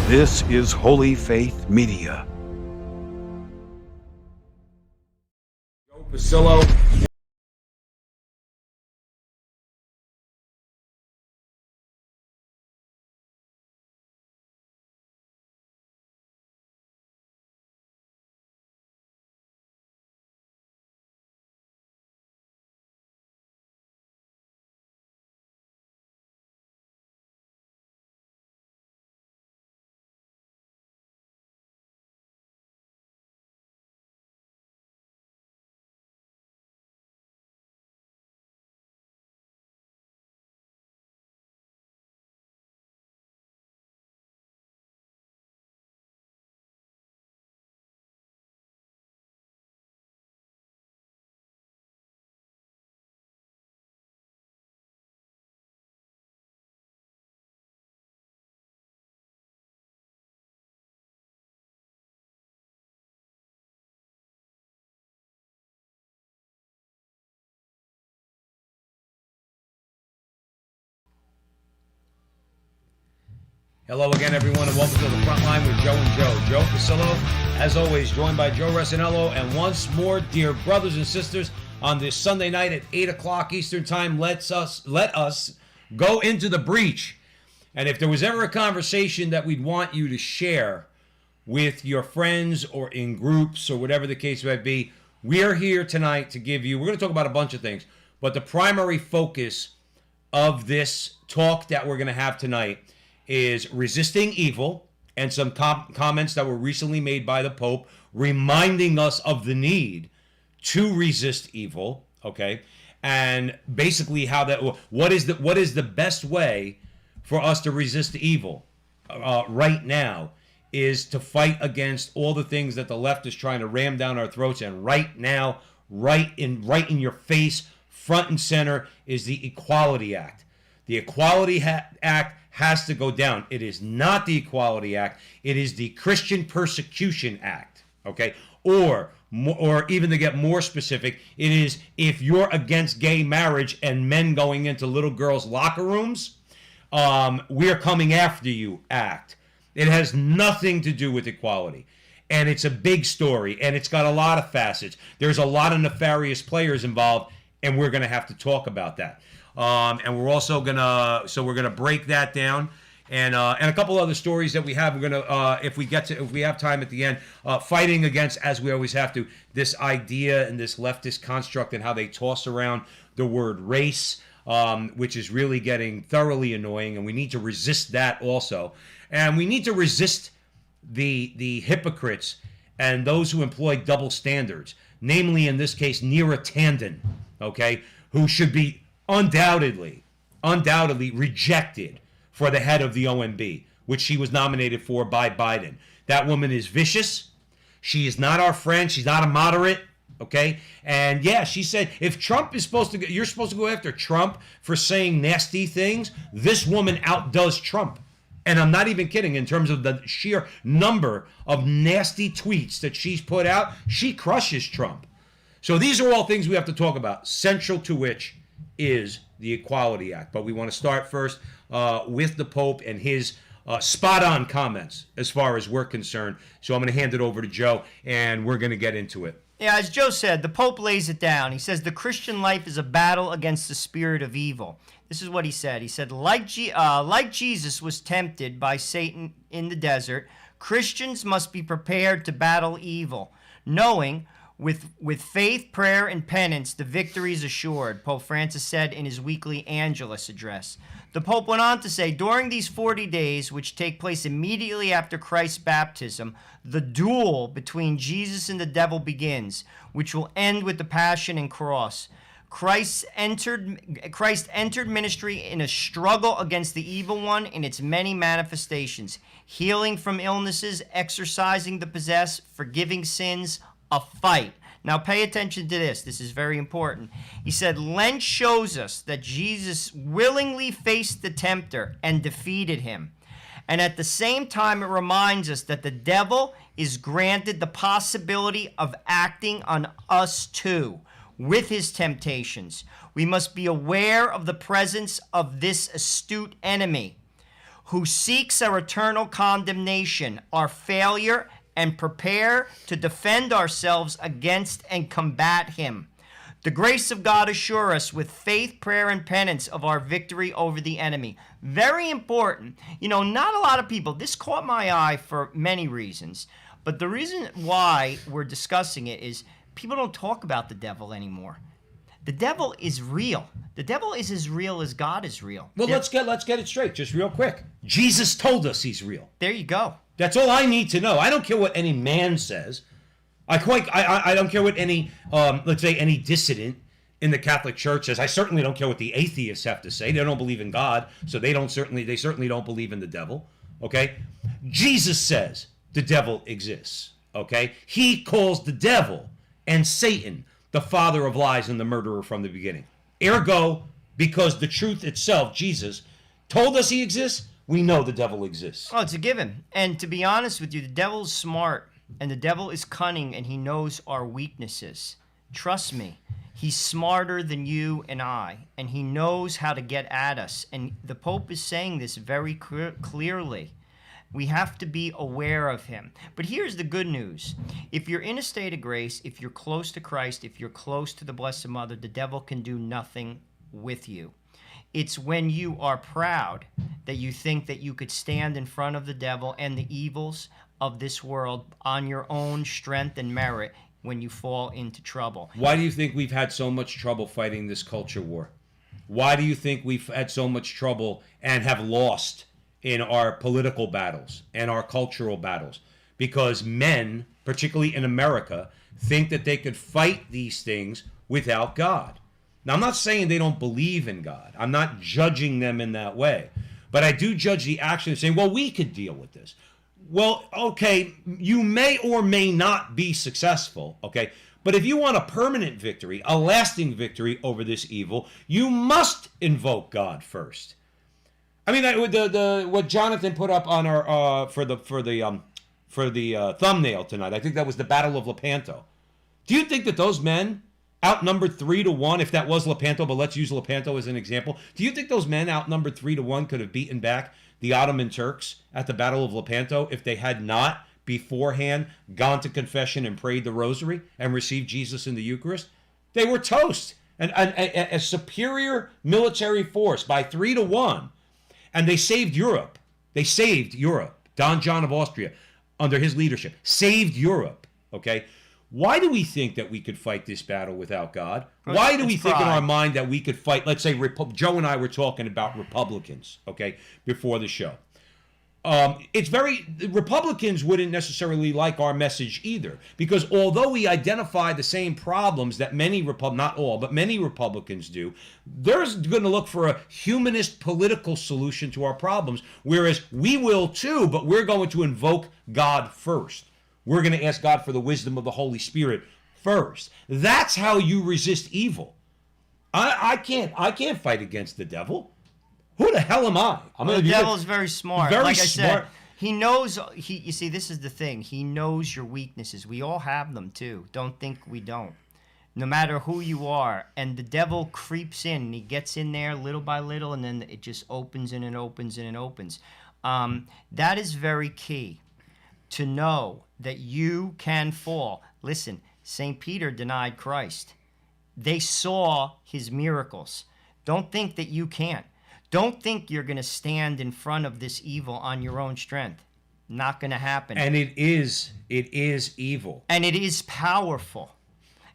This is Holy Faith Media. Joe Pasillo. Hello again, everyone, and welcome to the Frontline with Joe and Joe. Joe Pasillo, as always, joined by Joe Resinello, and once more, dear brothers and sisters, on this Sunday night at 8 o'clock Eastern Time, let us go into the breach. And if there was ever a conversation that we'd want you to share with your friends or in groups or whatever the case might be, we're here tonight to give you, we're going to talk about a bunch of things, but the primary focus of this talk that we're going to have tonight is resisting evil, and some comments that were recently made by the Pope reminding us of the need to resist evil, okay? And basically how that, what is the best way for us to resist evil right now is to fight against all the things that the left is trying to ram down our throats. And right now, right in your face, front and center, is the Equality Act. The Equality Act has to go down. It is not the Equality Act. It is the Christian Persecution Act, okay? Or even to get more specific, it is if you're against gay marriage and men going into little girls' locker rooms, we're coming after you act. It has nothing to do with equality. And it's a big story, and it's got a lot of facets. There's a lot of nefarious players involved, and we're going to have to talk about that. And we're also we're gonna break that down, and a couple other stories that we have. We're gonna, if we have time at the end, fighting against, as we always have to, this idea and this leftist construct and how they toss around the word race, which is really getting thoroughly annoying, and we need to resist that also, and we need to resist the hypocrites and those who employ double standards, namely in this case Neera Tanden, okay, who should be undoubtedly rejected for the head of the OMB, which she was nominated for by Biden. That woman is vicious. She is not our friend. She's not a moderate, okay? And yeah, she said, if Trump is you're supposed to go after Trump for saying nasty things, this woman outdoes Trump. And I'm not even kidding in terms of the sheer number of nasty tweets that she's put out. She crushes Trump. So these are all things we have to talk about, central to which is the Equality Act. But we want to start first with the Pope and his spot-on comments as far as we're concerned. So I'm going to hand it over to Joe, and we're going to get into it. Yeah, as Joe said, the Pope lays it down. He says the Christian life is a battle against the spirit of evil. This is what he said. He said, like Jesus was tempted by Satan in the desert, Christians must be prepared to battle evil, knowing with faith, prayer, and penance, the victory is assured, Pope Francis said in his weekly Angelus address. The Pope went on to say, during these 40 days, which take place immediately after Christ's baptism, the duel between Jesus and the devil begins, which will end with the Passion and Cross. Christ entered ministry in a struggle against the evil one in its many manifestations, healing from illnesses, exorcising the possessed, forgiving sins, a fight. Now pay attention to this. This is very important. He said, Lent shows us that Jesus willingly faced the tempter and defeated him. And at the same time, it reminds us that the devil is granted the possibility of acting on us too with his temptations. We must be aware of the presence of this astute enemy who seeks our eternal condemnation, our failure, and prepare to defend ourselves against and combat him. The grace of God assure us with faith, prayer, and penance of our victory over the enemy. Very important. You know, not a lot of people, this caught my eye for many reasons, but the reason why we're discussing it is people don't talk about the devil anymore. The devil is real. The devil is as real as God is real. Well, let's get it straight, just real quick. Jesus told us he's real. There you go. That's all I need to know. I don't care what any man says. I don't care what any, let's say, any dissident in the Catholic Church says. I certainly don't care what the atheists have to say. They don't believe in God, so they certainly don't believe in the devil. Okay? Jesus says the devil exists. Okay? He calls the devil and Satan the father of lies and the murderer from the beginning. Ergo, because the truth itself, Jesus, told us he exists, we know the devil exists. Oh, it's a given. And to be honest with you, the devil's smart, and the devil is cunning, and he knows our weaknesses. Trust me, he's smarter than you and I, and he knows how to get at us. And the Pope is saying this very clearly. We have to be aware of him. But here's the good news. If you're in a state of grace, if you're close to Christ, if you're close to the Blessed Mother, the devil can do nothing with you. It's when you are proud that you think that you could stand in front of the devil and the evils of this world on your own strength and merit when you fall into trouble. Why do you think we've had so much trouble fighting this culture war? Why do you think we've had so much trouble and have lost in our political battles and our cultural battles? Because men, particularly in America, think that they could fight these things without God. Now, I'm not saying they don't believe in God. I'm not judging them in that way. But I do judge the action of saying, well, we could deal with this. Well, okay, you may or may not be successful, okay? But if you want a permanent victory, a lasting victory over this evil, you must invoke God first. I mean, what Jonathan put up on our for the thumbnail tonight, I think that was the Battle of Lepanto. Do you think that those men outnumbered 3-1, if that was Lepanto, but let's use Lepanto as an example? Do you think those men outnumbered 3-1 could have beaten back the Ottoman Turks at the Battle of Lepanto if they had not beforehand gone to confession and prayed the rosary and received Jesus in the Eucharist? They were toast. And a superior military force by 3-1. And they saved Europe. They saved Europe. Don John of Austria, under his leadership, saved Europe. Okay? Why do we think that we could fight this battle without God? Why do we think in our mind that we could fight, let's say, Joe and I were talking about Republicans, okay, before the show. Republicans wouldn't necessarily like our message either, because although we identify the same problems that not all, but many Republicans do, they're going to look for a humanist political solution to our problems, whereas we will too, but we're going to invoke God first. We're going to ask God for the wisdom of the Holy Spirit first. That's how you resist evil. I can't fight against the devil. Who the hell am I? The devil is very smart. Very like I smart. said, he knows. You see, this is the thing. He knows your weaknesses. We all have them too. Don't think we don't. No matter who you are, and the devil creeps in. And he gets in there little by little, and then it just opens and it opens and it opens. That is very key. To know that you can fall. Listen, St. Peter denied Christ. They saw his miracles. Don't think that you can't. Don't think you're going to stand in front of this evil on your own strength. Not going to happen. And it is evil. And it is powerful.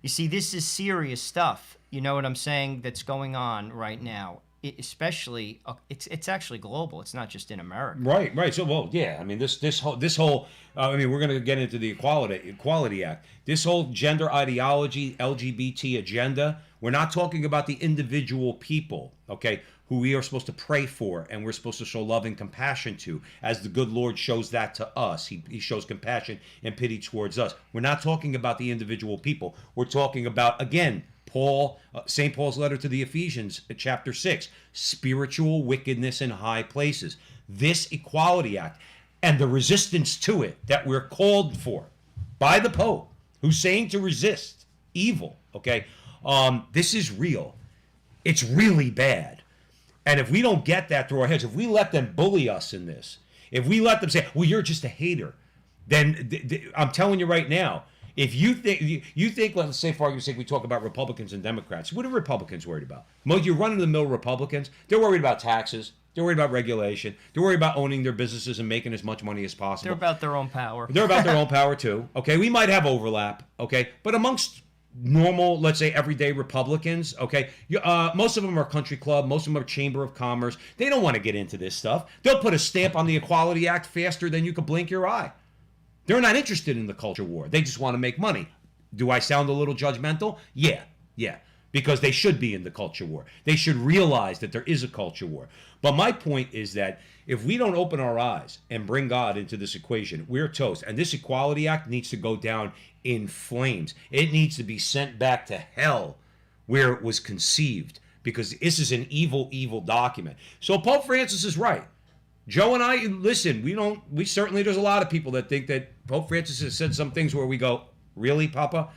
You see, this is serious stuff. You know what I'm saying? That's going on right now. Especially, it's actually global. It's not just in America. Right. So, well, yeah. I mean, this whole. I mean, we're going to get into the Equality Act. This whole gender ideology, LGBT agenda. We're not talking about the individual people, okay, who we are supposed to pray for and we're supposed to show love and compassion to, as the good Lord shows that to us. He shows compassion and pity towards us. We're not talking about the individual people. We're talking about, again, St. Paul's letter to the Ephesians, chapter 6, spiritual wickedness in high places. This Equality Act and the resistance to it that we're called for by the Pope, who's saying to resist evil, okay? This is real. It's really bad. And if we don't get that through our heads, if we let them bully us in this, if we let them say, well, you're just a hater, then I'm telling you right now, if you think, let's say for argument's sake, we talk about Republicans and Democrats. What are Republicans worried about? Most you run-of-the-mill Republicans, they're worried about taxes. They're worried about regulation. They're worried about owning their businesses and making as much money as possible. They're about their own power. They're about their own power too. Okay, we might have overlap. Okay, but amongst normal, let's say everyday Republicans, okay, most of them are country club. Most of them are chamber of commerce. They don't want to get into this stuff. They'll put a stamp on the Equality Act faster than you could blink your eye. They're not interested in the culture war. They just want to make money. Do I sound a little judgmental? Yeah. Because they should be in the culture war. They should realize that there is a culture war. But my point is that if we don't open our eyes and bring God into this equation, we're toast. And this Equality Act needs to go down in flames. It needs to be sent back to hell where it was conceived, because this is an evil, evil document. So Pope Francis is right. Joe and I, listen, we certainly, there's a lot of people that think that Pope Francis has said some things where we go, really, Papa?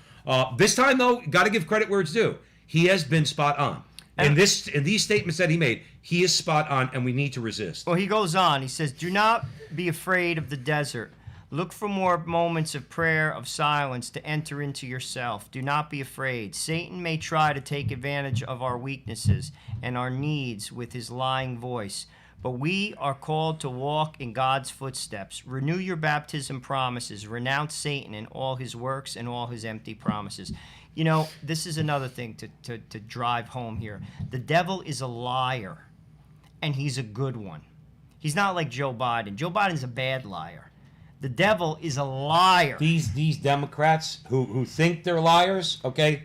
This time, though, got to give credit where it's due. He has been spot on. In these statements that he made, he is spot on, and we need to resist. Well, he goes on. He says, do not be afraid of the desert. Look for more moments of prayer, of silence, to enter into yourself. Do not be afraid. Satan may try to take advantage of our weaknesses and our needs with his lying voice. But we are called to walk in God's footsteps. Renew your baptism promises. Renounce Satan and all his works and all his empty promises. You know, this is another thing to drive home here. The devil is a liar, and he's a good one. He's not like Joe Biden. Joe Biden's a bad liar. The devil is a liar. These Democrats who think they're liars, okay,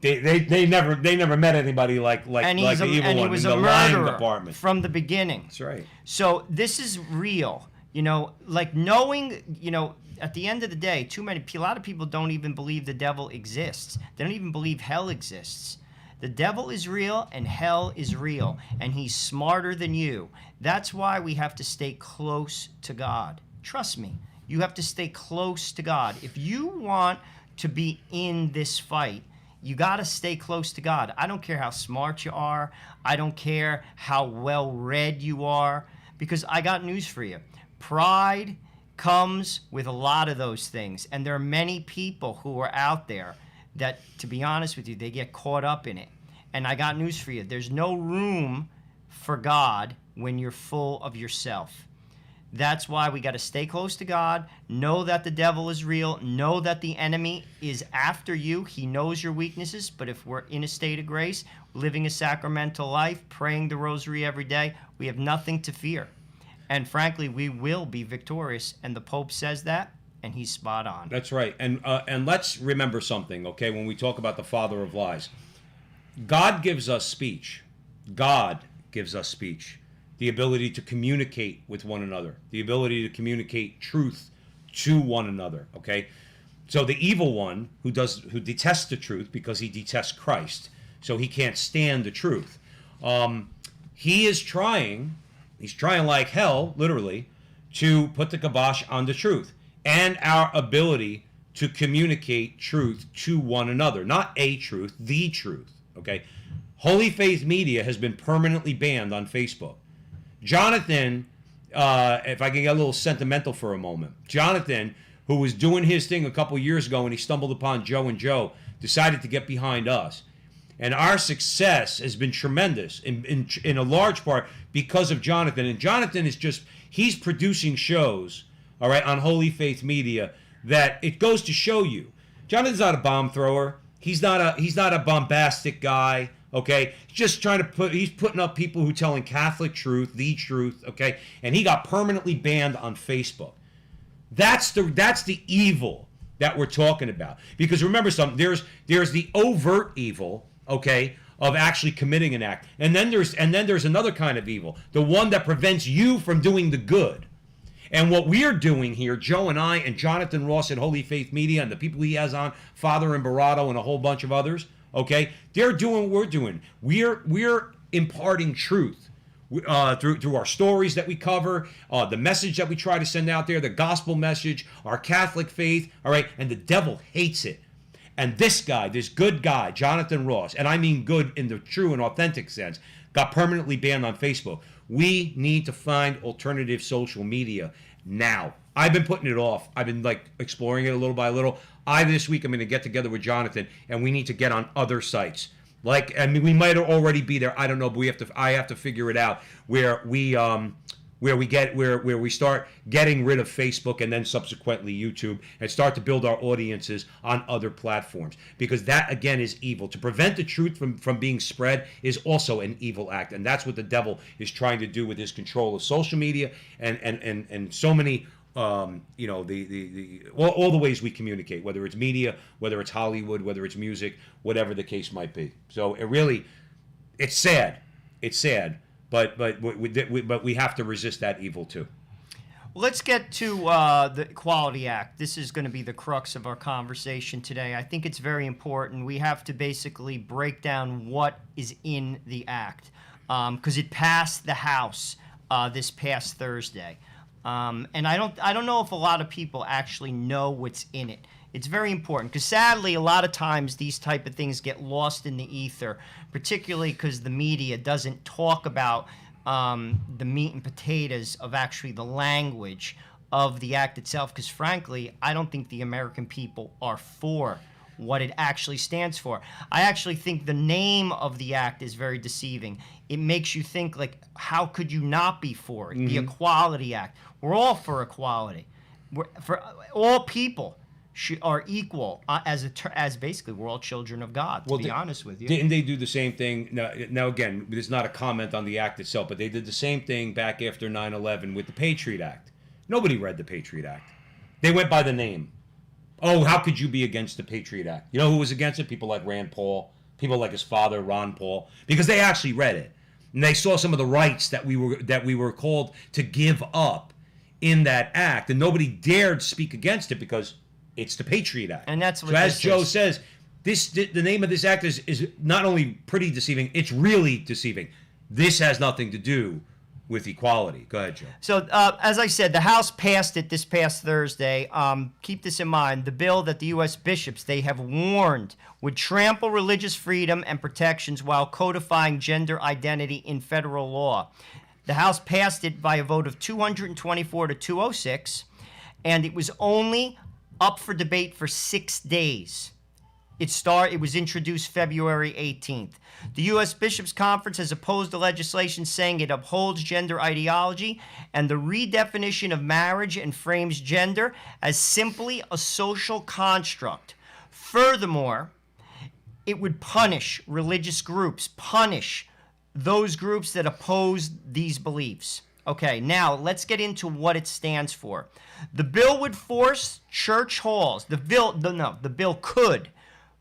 they never met anybody like the evil one in the lying department from the beginning. That's right. So this is real. You know, like knowing, you know, at the end of the day, a lot of people don't even believe the devil exists. They don't even believe hell exists. The devil is real and hell is real, and he's smarter than you. That's why we have to stay close to God. Trust me, you have to stay close to God. If you want to be in this fight, you got to stay close to God. I don't care how smart you are. I don't care how well read you are, because I got news for you. Pride comes with a lot of those things, and there are many people who are out there that, to be honest with you, they get caught up in it. And I got news for you. There's no room for God when you're full of yourself. That's why we got to stay close to God, know that the devil is real, know that the enemy is after you. He knows your weaknesses, but if we're in a state of grace, living a sacramental life, praying the rosary every day, we have nothing to fear. And frankly, we will be victorious, and the Pope says that, and he's spot on. That's right. And let's remember something, okay, when we talk about the father of lies. God gives us speech. God gives us speech. The ability to communicate with one another, the ability to communicate truth to one another, okay? So the evil one who detests the truth because he detests Christ, so he can't stand the truth. He's trying like hell, literally, to put the kibosh on the truth and our ability to communicate truth to one another. Not a truth, the truth, okay? Holy Faith Media has been permanently banned on Facebook. Jonathan, if I can get a little sentimental for a moment, Jonathan, who was doing his thing a couple years ago and he stumbled upon Joe and Joe, decided to get behind us. And our success has been tremendous in a large part because of Jonathan. And Jonathan is he's producing shows, all right, on Holy Faith Media that it goes to show you. Jonathan's not a bomb thrower. He's not a bombastic guy. Okay, he's putting up people who telling Catholic truth, the truth, okay, and he got permanently banned on Facebook. That's the evil that we're talking about. Because remember something, there's the overt evil, okay, of actually committing an act, and then there's another kind of evil, the one that prevents you from doing the good. And what we're doing here, Joe and I and Jonathan Ross at Holy Faith Media and the people he has on, Father Imperato and a whole bunch of others, okay, they're doing what we're doing. We're imparting truth through our stories that we cover, the message that we try to send out there, the gospel message, our Catholic faith, all right, and the devil hates it. And this guy, this good guy, Jonathan Ross, and I mean good in the true and authentic sense, got permanently banned on Facebook. We need to find alternative social media now. I've been putting it off. I've been like exploring it a little by little. This week I'm going to get together with Jonathan, and we need to get on other sites. Like, I mean, we might already be there. I don't know, but I have to figure it out where we start getting rid of Facebook and then subsequently YouTube and start to build our audiences on other platforms, because that again is evil. To prevent the truth from being spread is also an evil act, and that's what the devil is trying to do with his control of social media and so many all the ways we communicate, whether it's media, whether it's Hollywood, whether it's music, whatever the case might be. So it's sad. It's sad. But we have to resist that evil too. Let's get to the Equality Act. This is going to be the crux of our conversation today. I think it's very important. We have to basically break down what is in the act, because it passed the House this past Thursday, and I don't know if a lot of people actually know what's in it. It's very important because sadly a lot of times these type of things get lost in the ether, particularly because the media doesn't talk about the meat and potatoes of actually the language of the act itself, because frankly I don't think the American people are for what it actually stands for. I actually think the name of the act is very deceiving. It makes you think, like, how could you not be for it? Mm-hmm. The Equality Act. We're all for equality. For all people are equal as basically we're all children of God, to be honest with you. Didn't they do the same thing? Now again, this is not a comment on the act itself, but they did the same thing back after 9/11 with the Patriot Act. Nobody read the Patriot Act. They went by the name. Oh, how could you be against the Patriot Act? You know who was against it? People like Rand Paul, people like his father, Ron Paul, because they actually read it. And they saw some of the rights that we were called to give up in that act, and nobody dared speak against it because it's the Patriot Act. And that's what so as Joe says, the name of this act is not only pretty deceiving, it's really deceiving. This has nothing to do with equality. Go ahead, Joe. So, as I said, the House passed it this past Thursday. Keep this in mind. The bill that the U.S. bishops, they have warned, would trample religious freedom and protections while codifying gender identity in federal law. The House passed it by a vote of 224 to 206, and it was only up for debate for 6 days. It was introduced February 18th. The U.S. Bishops' Conference has opposed the legislation, saying it upholds gender ideology and the redefinition of marriage and frames gender as simply a social construct. Furthermore, it would punish religious groups, punish those groups that oppose these beliefs. Okay, now let's get into what it stands for. The bill would force church halls. The bill could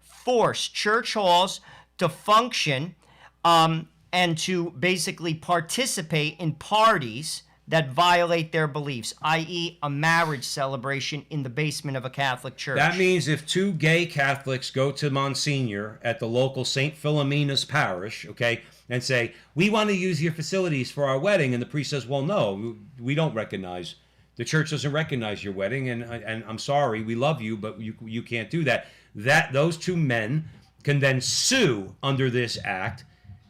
force church halls to function and to basically participate in parties that violate their beliefs, i.e. a marriage celebration in the basement of a Catholic church. That means if two gay Catholics go to Monsignor at the local St. Philomena's parish, okay, and say, we want to use your facilities for our wedding, and the priest says, well, no, we don't recognize, the church doesn't recognize your wedding, and I'm sorry, we love you, but you can't do that. Those two men can then sue under this act,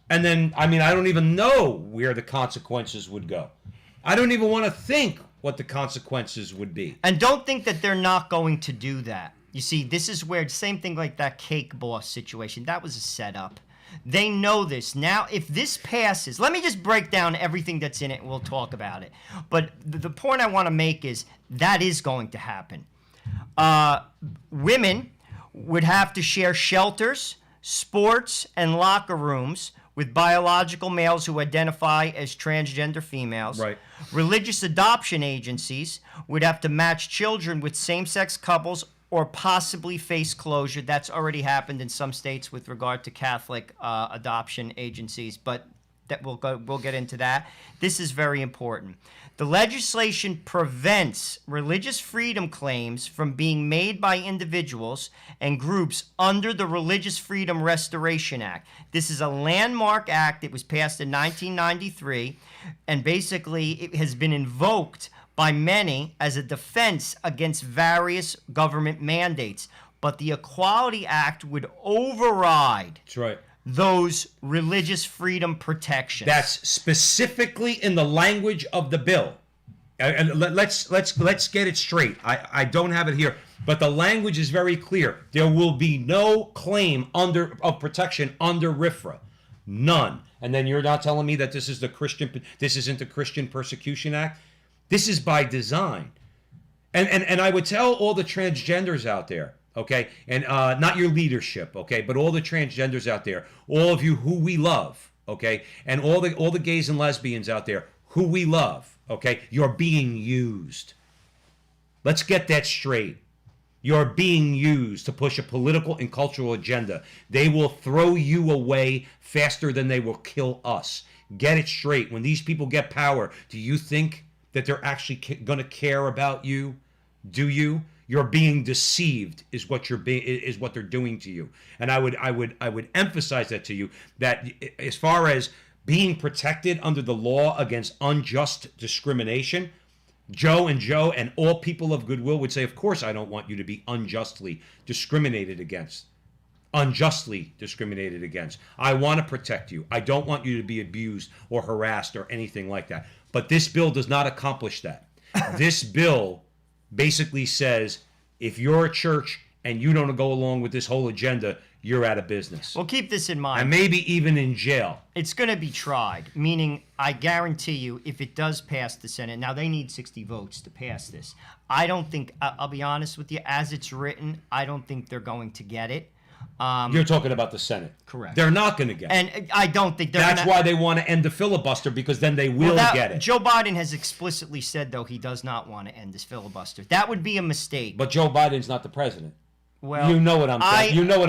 and then, I don't even know where the consequences would go. I don't even want to think what the consequences would be. And don't think that they're not going to do that. You see, this is where, same thing like that cake boss situation, that was a setup. They know this. Now, if this passes, let me just break down everything that's in it and we'll talk about it. But the point I want to make is that is going to happen. Women would have to share shelters, sports, and locker rooms with biological males who identify as transgender females. Right. Religious adoption agencies would have to match children with same-sex couples or possibly face closure. That's already happened in some states with regard to Catholic adoption agencies, but we'll get into that. This is very important. The legislation prevents religious freedom claims from being made by individuals and groups under the Religious Freedom Restoration Act. This is a landmark act. It was passed in 1993, and basically it has been invoked by many as a defense against various government mandates. but the Equality Act would override That's right. those religious freedom protections. That's specifically in the language of the bill. And let's get it straight. I don't have it here, but the language is very clear. There will be no claim of protection under RFRA, none. And then you're not telling me that this isn't the Christian Persecution Act. This is by design. And I would tell all the transgenders out there, okay, and not your leadership, okay, but all the transgenders out there, all of you who we love, okay, and all the gays and lesbians out there who we love. Okay, you're being used. Let's get that straight. You're being used to push a political and cultural agenda. They will throw you away faster than they will kill us. Get it straight. When these people get power, do you think that they're actually going to care about you? Do you? You're being deceived is what they're doing to you. And I would emphasize that to you, that as far as being protected under the law against unjust discrimination, Joe and all people of goodwill would say, of course I don't want you to be unjustly discriminated against. Unjustly discriminated against. I want to protect you. I don't want you to be abused or harassed or anything like that. But this bill does not accomplish that. This bill basically says, if you're a church and you don't go along with this whole agenda, you're out of business. Well, keep this in mind. And maybe even in jail. It's going to be tried, meaning I guarantee you if it does pass the Senate, now they need 60 votes to pass this. I don't think, I'll be honest with you, as it's written, I don't think they're going to get it. You're talking about the Senate. Correct. They're not going to get it. And I don't think they're That's why they want to end the filibuster, because then they will get it. Joe Biden has explicitly said, though, he does not want to end this filibuster. That would be a mistake. But Joe Biden's not the president. Well, you know what I'm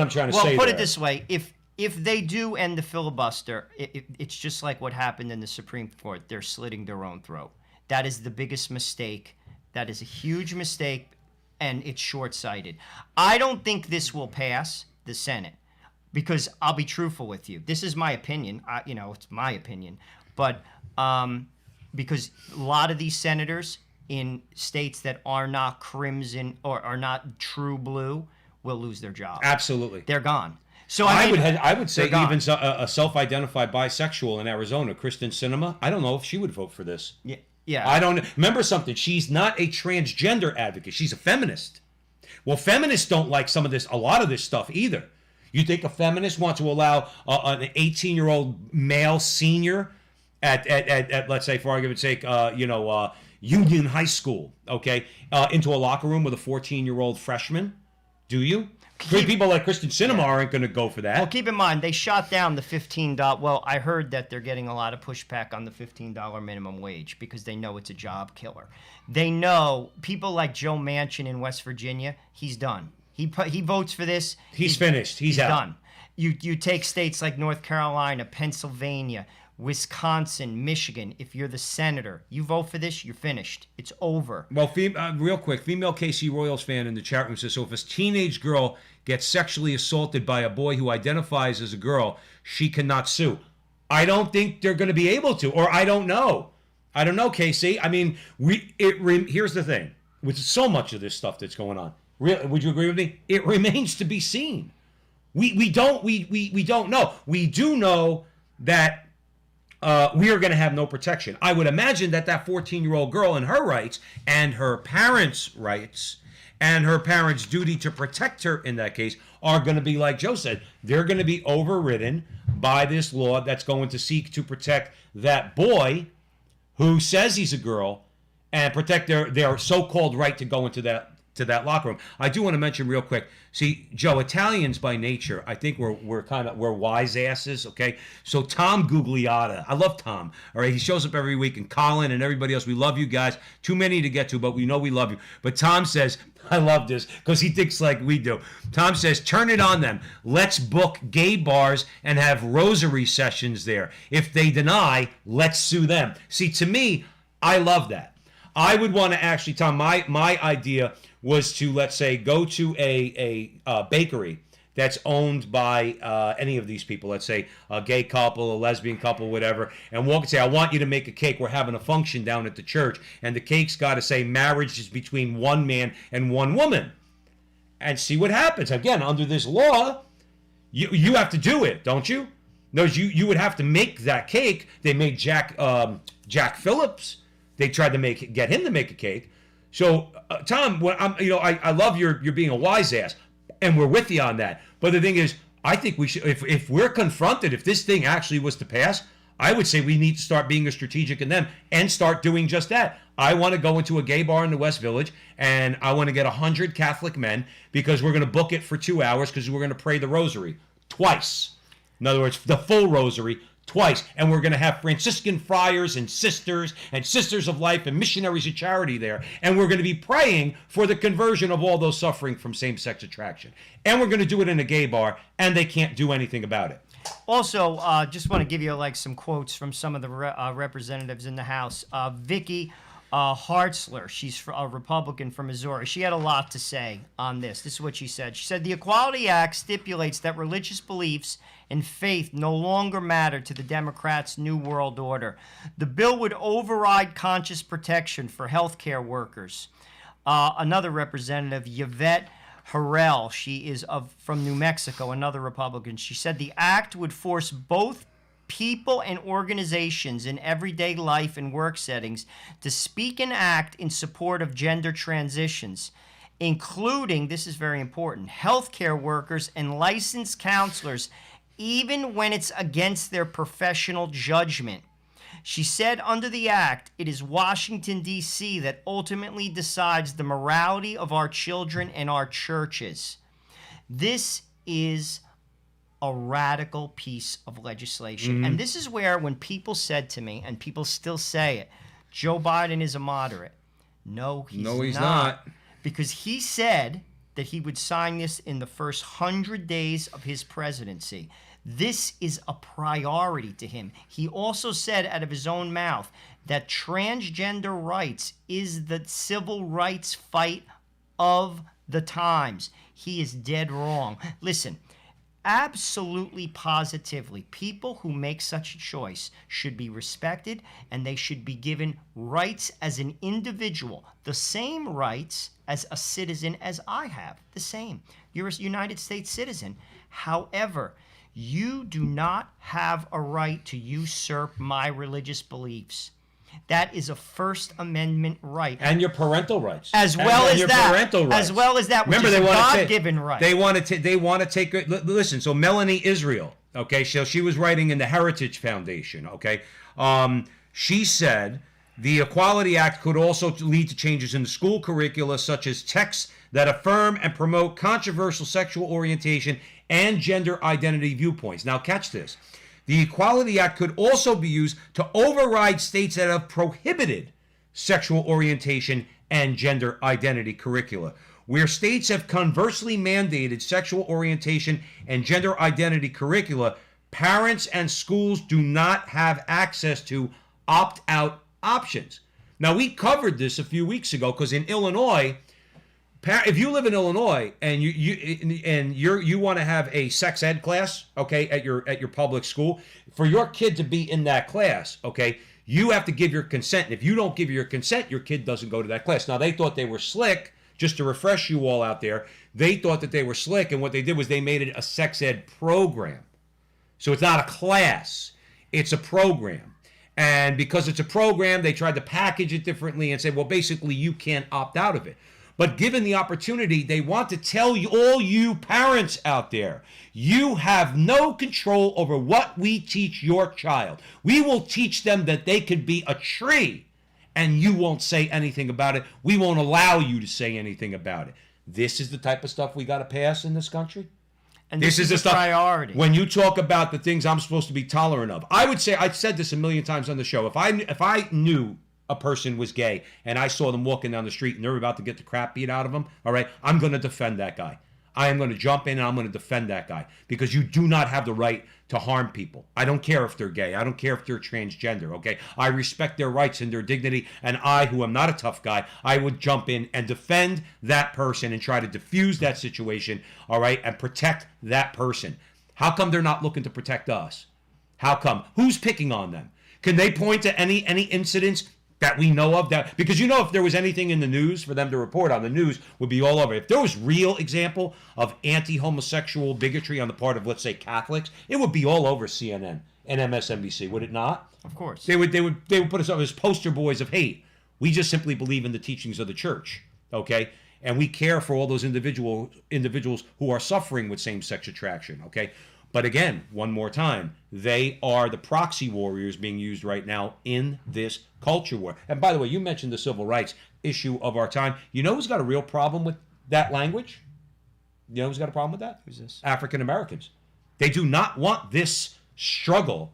trying to say. Well, put there. it this way: if they do end the filibuster, it's just like what happened in the Supreme Court. They're slitting their own throat. That is the biggest mistake. That is a huge mistake, and it's short-sighted. I don't think this will pass the Senate, because I'll be truthful with you. This is my opinion. It's my opinion, but because a lot of these senators in states that are not crimson or are not true blue will lose their job. Absolutely. They're gone. So I would say even a self-identified bisexual in Arizona, Kristen Sinema, I don't know if she would vote for this. Yeah. I don't remember something. She's not a transgender advocate. She's a feminist. Well, feminists don't like a lot of this stuff either. You think a feminist wants to allow an 18-year-old male senior at let's say, for argument's sake, Union High School, okay, into a locker room with a 14-year-old freshman? Do you? People like Kristen Sinema aren't going to go for that. Well, keep in mind, they shot down the $15. Well, I heard that they're getting a lot of pushback on the $15 minimum wage because they know it's a job killer. They know people like Joe Manchin in West Virginia, he's done. He votes for this. He's finished. He's out. Done. You take states like North Carolina, Pennsylvania, Wisconsin, Michigan. If you're the senator, you vote for this, you're finished. It's over. Well, real quick, female KC Royals fan in the chat room says, so if a teenage girl gets sexually assaulted by a boy who identifies as a girl, she cannot sue. I don't think they're going to be able to, or I don't know. I don't know, KC. I mean, here's the thing. With so much of this stuff that's going on, would you agree with me? It remains to be seen. We don't know. We do know that we are going to have no protection. I would imagine that 14-year-old girl and her rights and her parents' rights and her parents' duty to protect her in that case are going to be, like Joe said, they're going to be overridden by this law that's going to seek to protect that boy who says he's a girl and protect their so-called right to go into that locker room. I do want to mention real quick. See, Joe, Italians by nature, I think we're wise asses, okay? So Tom Gugliotta, I love Tom, all right? He shows up every week, and Colin and everybody else, we love you guys. Too many to get to, but we know we love you. But Tom says, I love this, because he thinks like we do. Tom says, turn it on them. Let's book gay bars and have rosary sessions there. If they deny, let's sue them. See, to me, I love that. I would want to actually, Tom, my idea was to, let's say, go to a bakery that's owned by any of these people, let's say a gay couple, a lesbian couple, whatever, and walk and say, I want you to make a cake. We're having a function down at the church, and the cake's got to say marriage is between one man and one woman. and see what happens. Again, under this law, you have to do it, don't you? No, you would have to make that cake. They made Jack Phillips. They tried to get him to make a cake. So Tom, I love you're being a wise ass, and we're with you on that. But the thing is, I think we should, if we're confronted, if this thing actually was to pass, I would say we need to start being a strategic in them and start doing just that. I want to go into a gay bar in the West Village, and I want to get 100 Catholic men, because we're going to book it for 2 hours, because we're going to pray the rosary twice. In other words, the full rosary twice. And we're going to have Franciscan friars and sisters of life and missionaries of charity there. And we're going to be praying for the conversion of all those suffering from same-sex attraction. And we're going to do it in a gay bar, and they can't do anything about it. Also, just want to give you some quotes from some of the representatives in the House. Vicky Hartzler, she's a Republican from Missouri. She had a lot to say on this. This is what she said. She said, the Equality Act stipulates that religious beliefs and faith no longer matter to the Democrats' New World Order. The bill would override conscious protection for healthcare workers. Another representative, Yvette Harrell, she is from New Mexico, another Republican. She said the act would force both people and organizations in everyday life and work settings to speak and act in support of gender transitions, including, this is very important, healthcare workers and licensed counselors, even when it's against their professional judgment. She said under the act, it is Washington, D.C. that ultimately decides the morality of our children and our churches. This is a radical piece of legislation. Mm-hmm. And this is where, when people said to me, and people still say it, Joe Biden is a moderate. No, he's not. Because he said that he would sign this in the first 100 days of his presidency. This is a priority to him. He also said out of his own mouth that transgender rights is the civil rights fight of the times. He is dead wrong. Listen, absolutely, positively, people who make such a choice should be respected, and they should be given rights as an individual, the same rights as a citizen as I have, the same. You're a United States citizen. However, you do not have a right to usurp my religious beliefs. That is a First Amendment right. And your parental rights. As well as that. Parental rights. As well as that, which Remember, is a they God-given right. They want to take. Listen, so Melanie Israel, okay, so she was writing in the Heritage Foundation, okay, she said the Equality Act could also lead to changes in the school curricula, such as texts that affirm and promote controversial sexual orientation and gender identity viewpoints. Now, catch this. The Equality Act could also be used to override states that have prohibited sexual orientation and gender identity curricula. Where states have conversely mandated sexual orientation and gender identity curricula, parents and schools do not have access to opt-out options. Now, we covered this a few weeks ago, because in Illinois, if you live in Illinois and you want to have a sex ed class, okay, at your public school, for your kid to be in that class, okay, you have to give your consent. And if you don't give your consent, your kid doesn't go to that class. Now, they thought they were slick. Just to refresh you all out there, they thought that they were slick, and what they did was they made it a sex ed program. So it's not a class, it's a program. And because it's a program, they tried to package it differently and say, well, basically, you can't opt out of it. But given the opportunity, they want to tell you, all you parents out there, you have no control over what we teach your child. We will teach them that they could be a tree, and you won't say anything about it. We won't allow you to say anything about it. This is the type of stuff we got to pass in this country. And this is the stuff, priority. When you talk about the things I'm supposed to be tolerant of, I would say, I've said this a million times on the show, if I knew a person was gay and I saw them walking down the street and they're about to get the crap beat out of them, all right, I'm going to defend that guy. I am going to jump in and I'm going to defend that guy, because you do not have the right to harm people. I don't care if they're gay. I don't care if they're transgender, okay? I respect their rights and their dignity, and I, who am not a tough guy, I would jump in and defend that person and try to diffuse that situation, all right, and protect that person. How come they're not looking to protect us? How come? Who's picking on them? Can they point to any incidents that we know of, that because if there was anything in the news for them to report on, the news would be all over. If there was real example of anti-homosexual bigotry on the part of, let's say, Catholics, it would be all over CNN and MSNBC, would it not? Of course. They would put us up as poster boys of hate. We just simply believe in the teachings of the church, okay? And we care for all those individuals who are suffering with same-sex attraction, okay? But again, one more time, they are the proxy warriors being used right now in this culture war. And by the way, you mentioned the civil rights issue of our time. You know who's got a real problem with that language? You know who's got a problem with that? Who's this? African Americans. They do not want this struggle,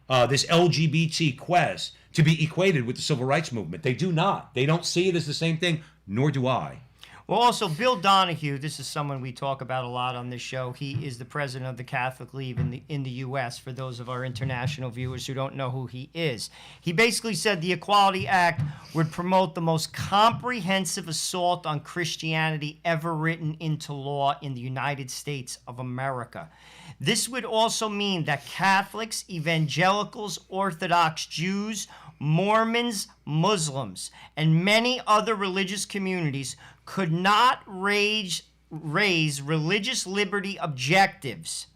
this LGBT quest, to be equated with the civil rights movement. They do not. They don't see it as the same thing, nor do I. Well, also, Bill Donahue, this is someone we talk about a lot on this show. He is the president of the Catholic League in the U.S., for those of our international viewers who don't know who he is. He basically said the Equality Act would promote the most comprehensive assault on Christianity ever written into law in the United States of America. This would also mean that Catholics, evangelicals, Orthodox Jews, Mormons, Muslims, and many other religious communities could not raise religious liberty objections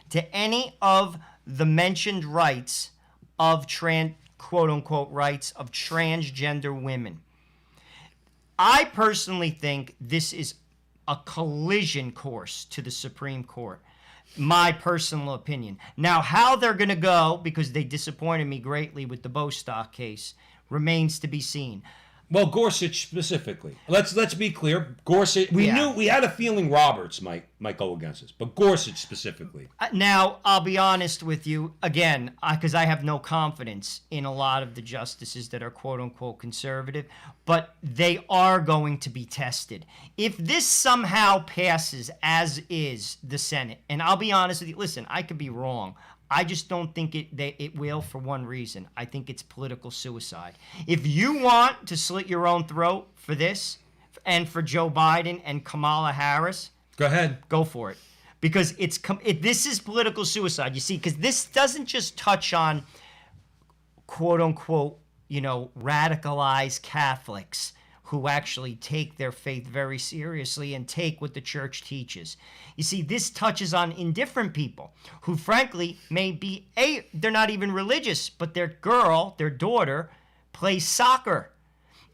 to any of the mentioned rights of quote-unquote rights of transgender women. I personally think this is a collision course to the Supreme Court. My personal opinion. Now, how they're going to go, because they disappointed me greatly with the Bostock case, remains to be seen. Well, Gorsuch specifically. Let's be clear. Gorsuch. We had a feeling Roberts might go against us, but Gorsuch specifically. Now, I'll be honest with you again, because I have no confidence in a lot of the justices that are quote unquote conservative, but they are going to be tested. If this somehow passes as is the Senate, and I'll be honest with you, listen, I could be wrong. I just don't think it will, for one reason. I think it's political suicide. If you want to slit your own throat for this and for Joe Biden and Kamala Harris, go ahead. Go for it. Because this is political suicide, you see, because this doesn't just touch on quote-unquote, radicalized Catholics who actually take their faith very seriously and take what the church teaches. You see, this touches on indifferent people who, frankly, may be, they're not even religious, but their daughter, plays soccer.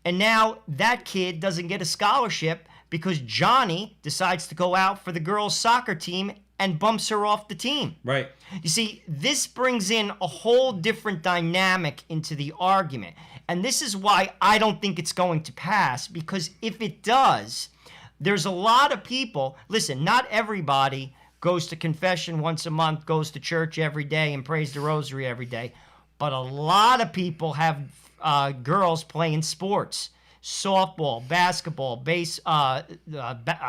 And now that kid doesn't get a scholarship because Johnny decides to go out for the girls' soccer team and bumps her off the team. Right. You see, this brings in a whole different dynamic into the argument. And this is why I don't think it's going to pass, because if it does, there's a lot of people. Listen, not everybody goes to confession once a month, goes to church every day, and prays the rosary every day. But a lot of people have girls playing sports. Softball, basketball,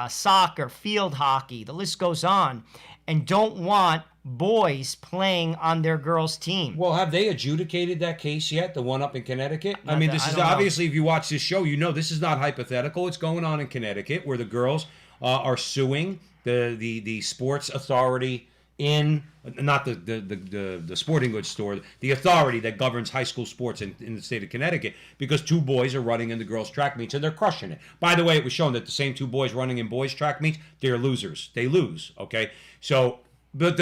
soccer, field hockey, the list goes on, and don't want boys playing on their girls' team. Well, have they adjudicated that case yet, the one up in Connecticut? This is obviously, if you watch this show, this is not hypothetical. It's going on in Connecticut, where the girls are suing the sports authority in, not the sporting goods store, the authority that governs high school sports in the state of Connecticut, because two boys are running in the girls' track meets and they're crushing it. By the way, it was shown that the same two boys running in boys' track meets, they're losers. They lose, okay? So, but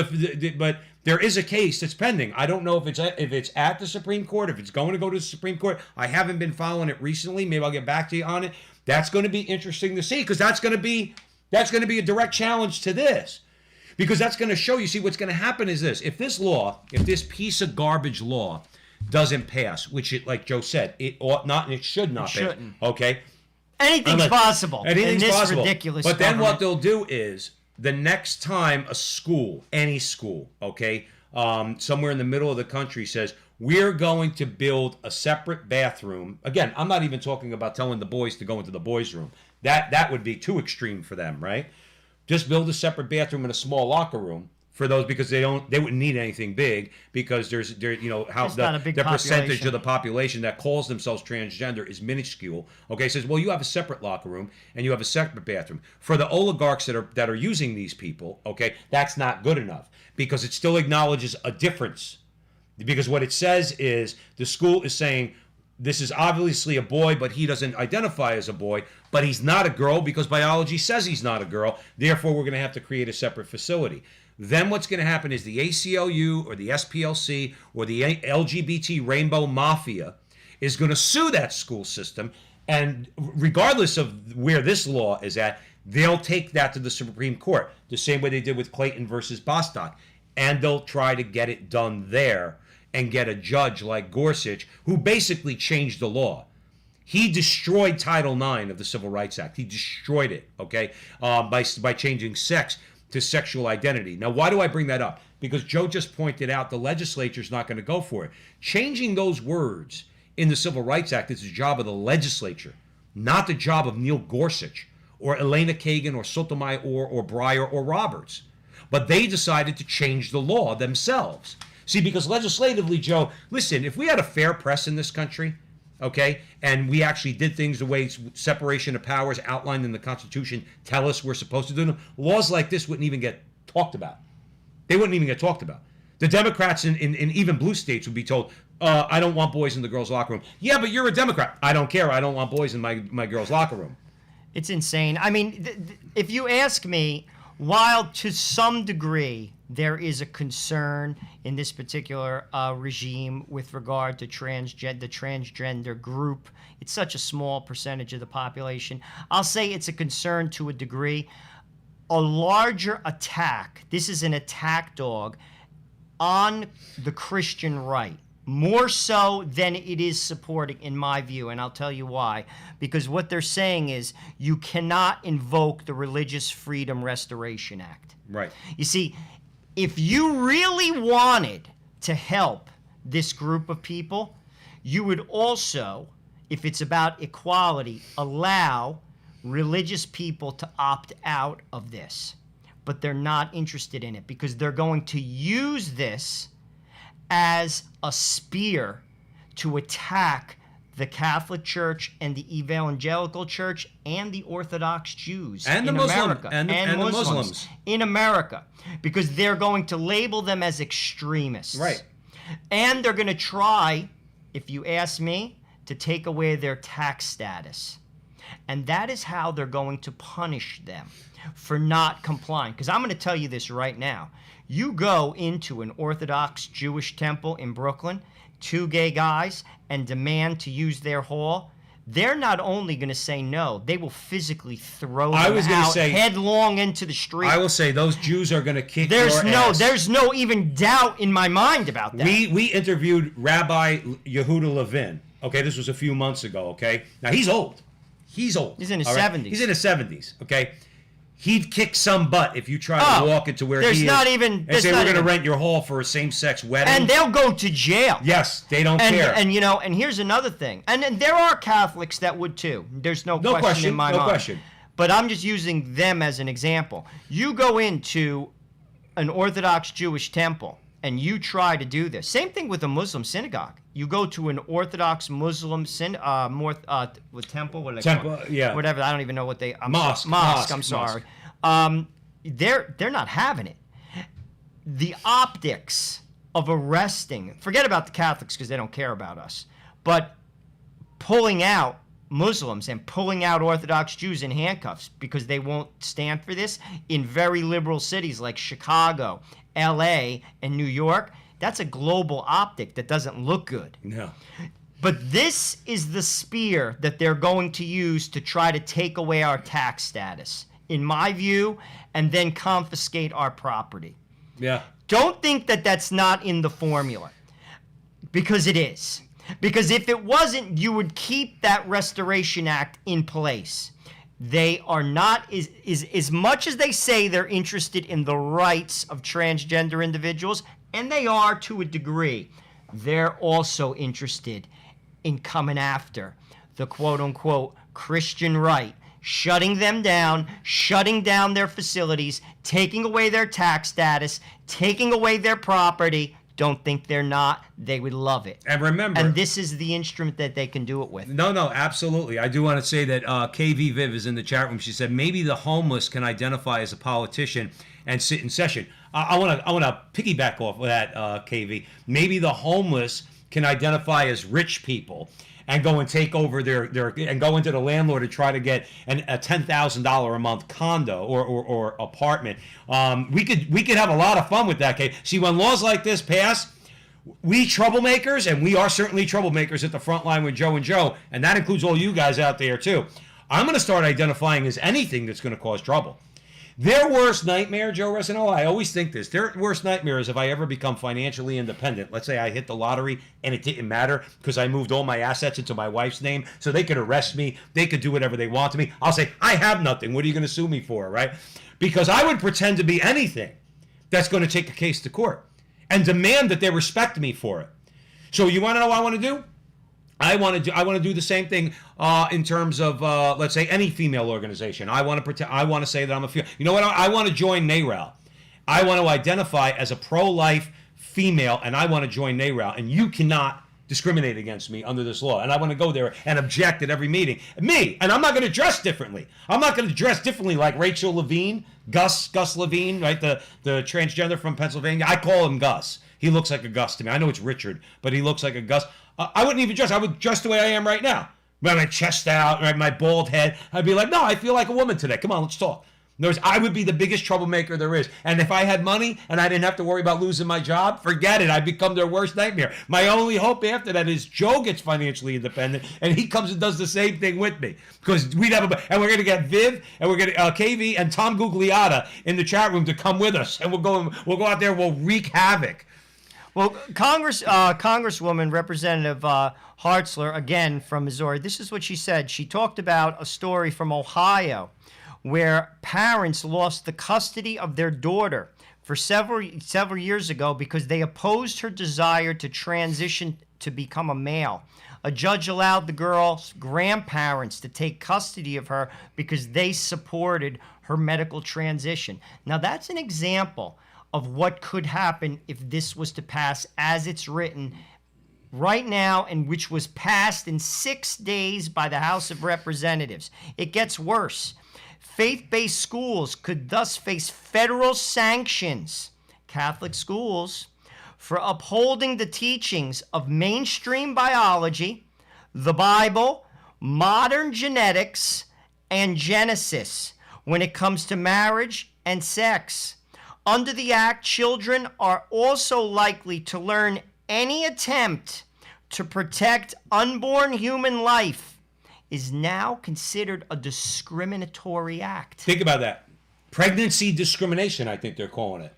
there is a case that's pending. I don't know if it's at the Supreme Court, if it's going to go to the Supreme Court. I haven't been following it recently. Maybe I'll get back to you on it. That's going to be interesting to see, because that's going to be a direct challenge to this. Because that's going to show you, see, what's going to happen is this. If this piece of garbage law doesn't pass, which it, like Joe said, it ought not and it should not pass. Shouldn't. Okay? Anything's possible. Anything's in this possible. Ridiculous But then government. what they'll do is, the next time a school, any school, okay, somewhere in the middle of the country says, we're going to build a separate bathroom. Again, I'm not even talking about telling the boys to go into the boys' room. That would be too extreme for them, right? Just build a separate bathroom and a small locker room for those, because they wouldn't need anything big, because the percentage of the population that calls themselves transgender is minuscule. Okay, says, well, you have a separate locker room and you have a separate bathroom. For the oligarchs that are using these people, okay, that's not good enough, because it still acknowledges a difference Because what it says is the school is saying this is obviously a boy, but he doesn't identify as a boy, but he's not a girl because biology says he's not a girl. Therefore, we're going to have to create a separate facility. Then what's going to happen is the ACLU or the SPLC or the LGBT Rainbow Mafia is going to sue that school system. And regardless of where this law is at, they'll take that to the Supreme Court, the same way they did with Clayton versus Bostock. And they'll try to get it done there and get a judge like Gorsuch, who basically changed the law. He destroyed Title IX of the Civil Rights Act. He destroyed it, okay, by changing sex to sexual identity. Now, why do I bring that up? Because Joe just pointed out the legislature's not going to go for it. Changing those words in the Civil Rights Act is the job of the legislature, not the job of Neil Gorsuch or Elena Kagan or Sotomayor or Breyer or Roberts. But they decided to change the law themselves. See, because legislatively, Joe, listen, if we had a fair press in this country, okay, and we actually did things the way separation of powers outlined in the Constitution tell us we're supposed to do them, laws like this wouldn't even get talked about. They wouldn't even get talked about. The Democrats in even blue states would be told, I don't want boys in the girls' locker room. Yeah, but you're a Democrat. I don't care. I don't want boys in my girls' locker room. It's insane. I mean, if you ask me, while to some degree there is a concern in this particular regime with regard to the transgender group, it's such a small percentage of the population. I'll say it's a concern to a degree. A larger attack, this is an attack dog on the Christian right, more so than it is supporting, in my view, and I'll tell you why. Because what they're saying is you cannot invoke the Religious Freedom Restoration Act. Right. You see, if you really wanted to help this group of people, you would also, if it's about equality, allow religious people to opt out of this. But they're not interested in it because they're going to use this as a spear to attack the Catholic Church and the Evangelical Church and the Orthodox Jews and in America and the Muslims in America, because they're going to label them as extremists. Right. And they're going to try, if you ask me, to take away their tax status. And that is how they're going to punish them for not complying. Because I'm going to tell you this right now. You go into an Orthodox Jewish temple in Brooklyn, two gay guys, and demand to use their hall, they're not only going to say no, they will physically throw them out headlong into the street. I will say those Jews are going to kick your ass. There's no even doubt in my mind about that. We interviewed Rabbi Yehuda Levin. Okay, this was a few months ago, okay? Now, he's old. He's old. He's in his 70s. He's in his 70s, okay? He'd kick some butt if you try to walk into where he is. And say, we're going to rent your hall for a same-sex wedding. And they'll go to jail. Yes, they don't care. And you know, and here's another thing. And there are Catholics that would too. There's no question in my mind. No question. But I'm just using them as an example. You go into an Orthodox Jewish temple and you try to do this. Same thing with a Muslim synagogue. You go to an Orthodox Muslim temple, whatever. I don't even know what they mosque. I'm sorry. They're not having it. The optics of arresting, forget about the Catholics because they don't care about us, but pulling out Muslims and pulling out Orthodox Jews in handcuffs because they won't stand for this in very liberal cities like Chicago, LA, and New York. That's a global optic that doesn't look good. No. But this is the spear that they're going to use to try to take away our tax status, in my view, and then confiscate our property. Yeah. Don't think that that's not in the formula, because it is. Because if it wasn't, you would keep that Restoration Act in place. They are not, as much as they say they're interested in the rights of transgender individuals, and they are to a degree, they're also interested in coming after the quote-unquote Christian right, shutting them down, shutting down their facilities, taking away their tax status, taking away their property. Don't think they're not. They would love it. And remember... And this is the instrument that they can do it with. No, absolutely. I do want to say that KV Viv is in the chat room. She said, maybe the homeless can identify as a politician and sit in session. I want to piggyback off of that, KV. Maybe the homeless can identify as rich people and go and take over their and go into the landlord and try to get a $10,000 a month condo or apartment. We could have a lot of fun with that, KV. See, when laws like this pass, we troublemakers, and we are certainly troublemakers at the front line with Joe and Joe, and that includes all you guys out there too. I'm going to start identifying as anything that's going to cause trouble. Their worst nightmare, Joe Resino, I always think this, their worst nightmare is if I ever become financially independent. Let's say I hit the lottery and it didn't matter because I moved all my assets into my wife's name, so they could arrest me, they could do whatever they want to me. I'll say, I have nothing. What are you going to sue me for, right? Because I would pretend to be anything that's going to take a case to court and demand that they respect me for it. So you want to know what I want to do? I want to do the same thing in terms of let's say any female organization. I want to say that I'm a female. You know what? I want to join NARAL. I want to identify as a pro-life female, and I want to join NARAL. And you cannot discriminate against me under this law. And I want to go there and object at every meeting. Me, and I'm not going to dress differently. I'm not going to dress differently like Rachel Levine, Gus Levine, right? The transgender from Pennsylvania. I call him Gus. He looks like a Gus to me. I know it's Richard, but he looks like a Gus. I wouldn't even dress. I would dress the way I am right now. My chest out, right, my bald head. I'd be like, no, I feel like a woman today. Come on, let's talk. In other words, I would be the biggest troublemaker there is. And if I had money and I didn't have to worry about losing my job, forget it. I'd become their worst nightmare. My only hope after that is Joe gets financially independent and he comes and does the same thing with me. Because we'd have and we're going to get Viv and we're going to KV and Tom Gugliotta in the chat room to come with us. And we'll go out there, we'll wreak havoc. Well, Congresswoman Representative Hartzler, again from Missouri, this is what she said. She talked about a story from Ohio where parents lost the custody of their daughter for several years ago because they opposed her desire to transition to become a male. A judge allowed the girl's grandparents to take custody of her because they supported her medical transition. Now, that's an example of what could happen if this was to pass as it's written right now, and which was passed in 6 days by the House of Representatives. It gets worse. Faith-based schools could thus face federal sanctions, Catholic schools, for upholding the teachings of mainstream biology, the Bible, modern genetics, and Genesis when it comes to marriage and sex. Under the Act, children are also likely to learn any attempt to protect unborn human life is now considered a discriminatory act. Think about that. Pregnancy discrimination, I think they're calling it.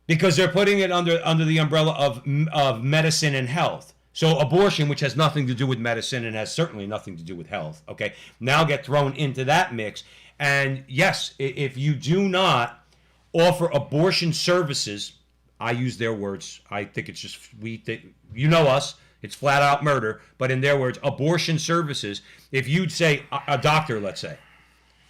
Because they're putting it under the umbrella of medicine and health. So abortion, which has nothing to do with medicine and has certainly nothing to do with health, okay, now get thrown into that mix. And yes, if you do not offer abortion services, I use their words, I think it's just, you know us, it's flat out murder, but in their words, abortion services, if you'd say a doctor, let's say,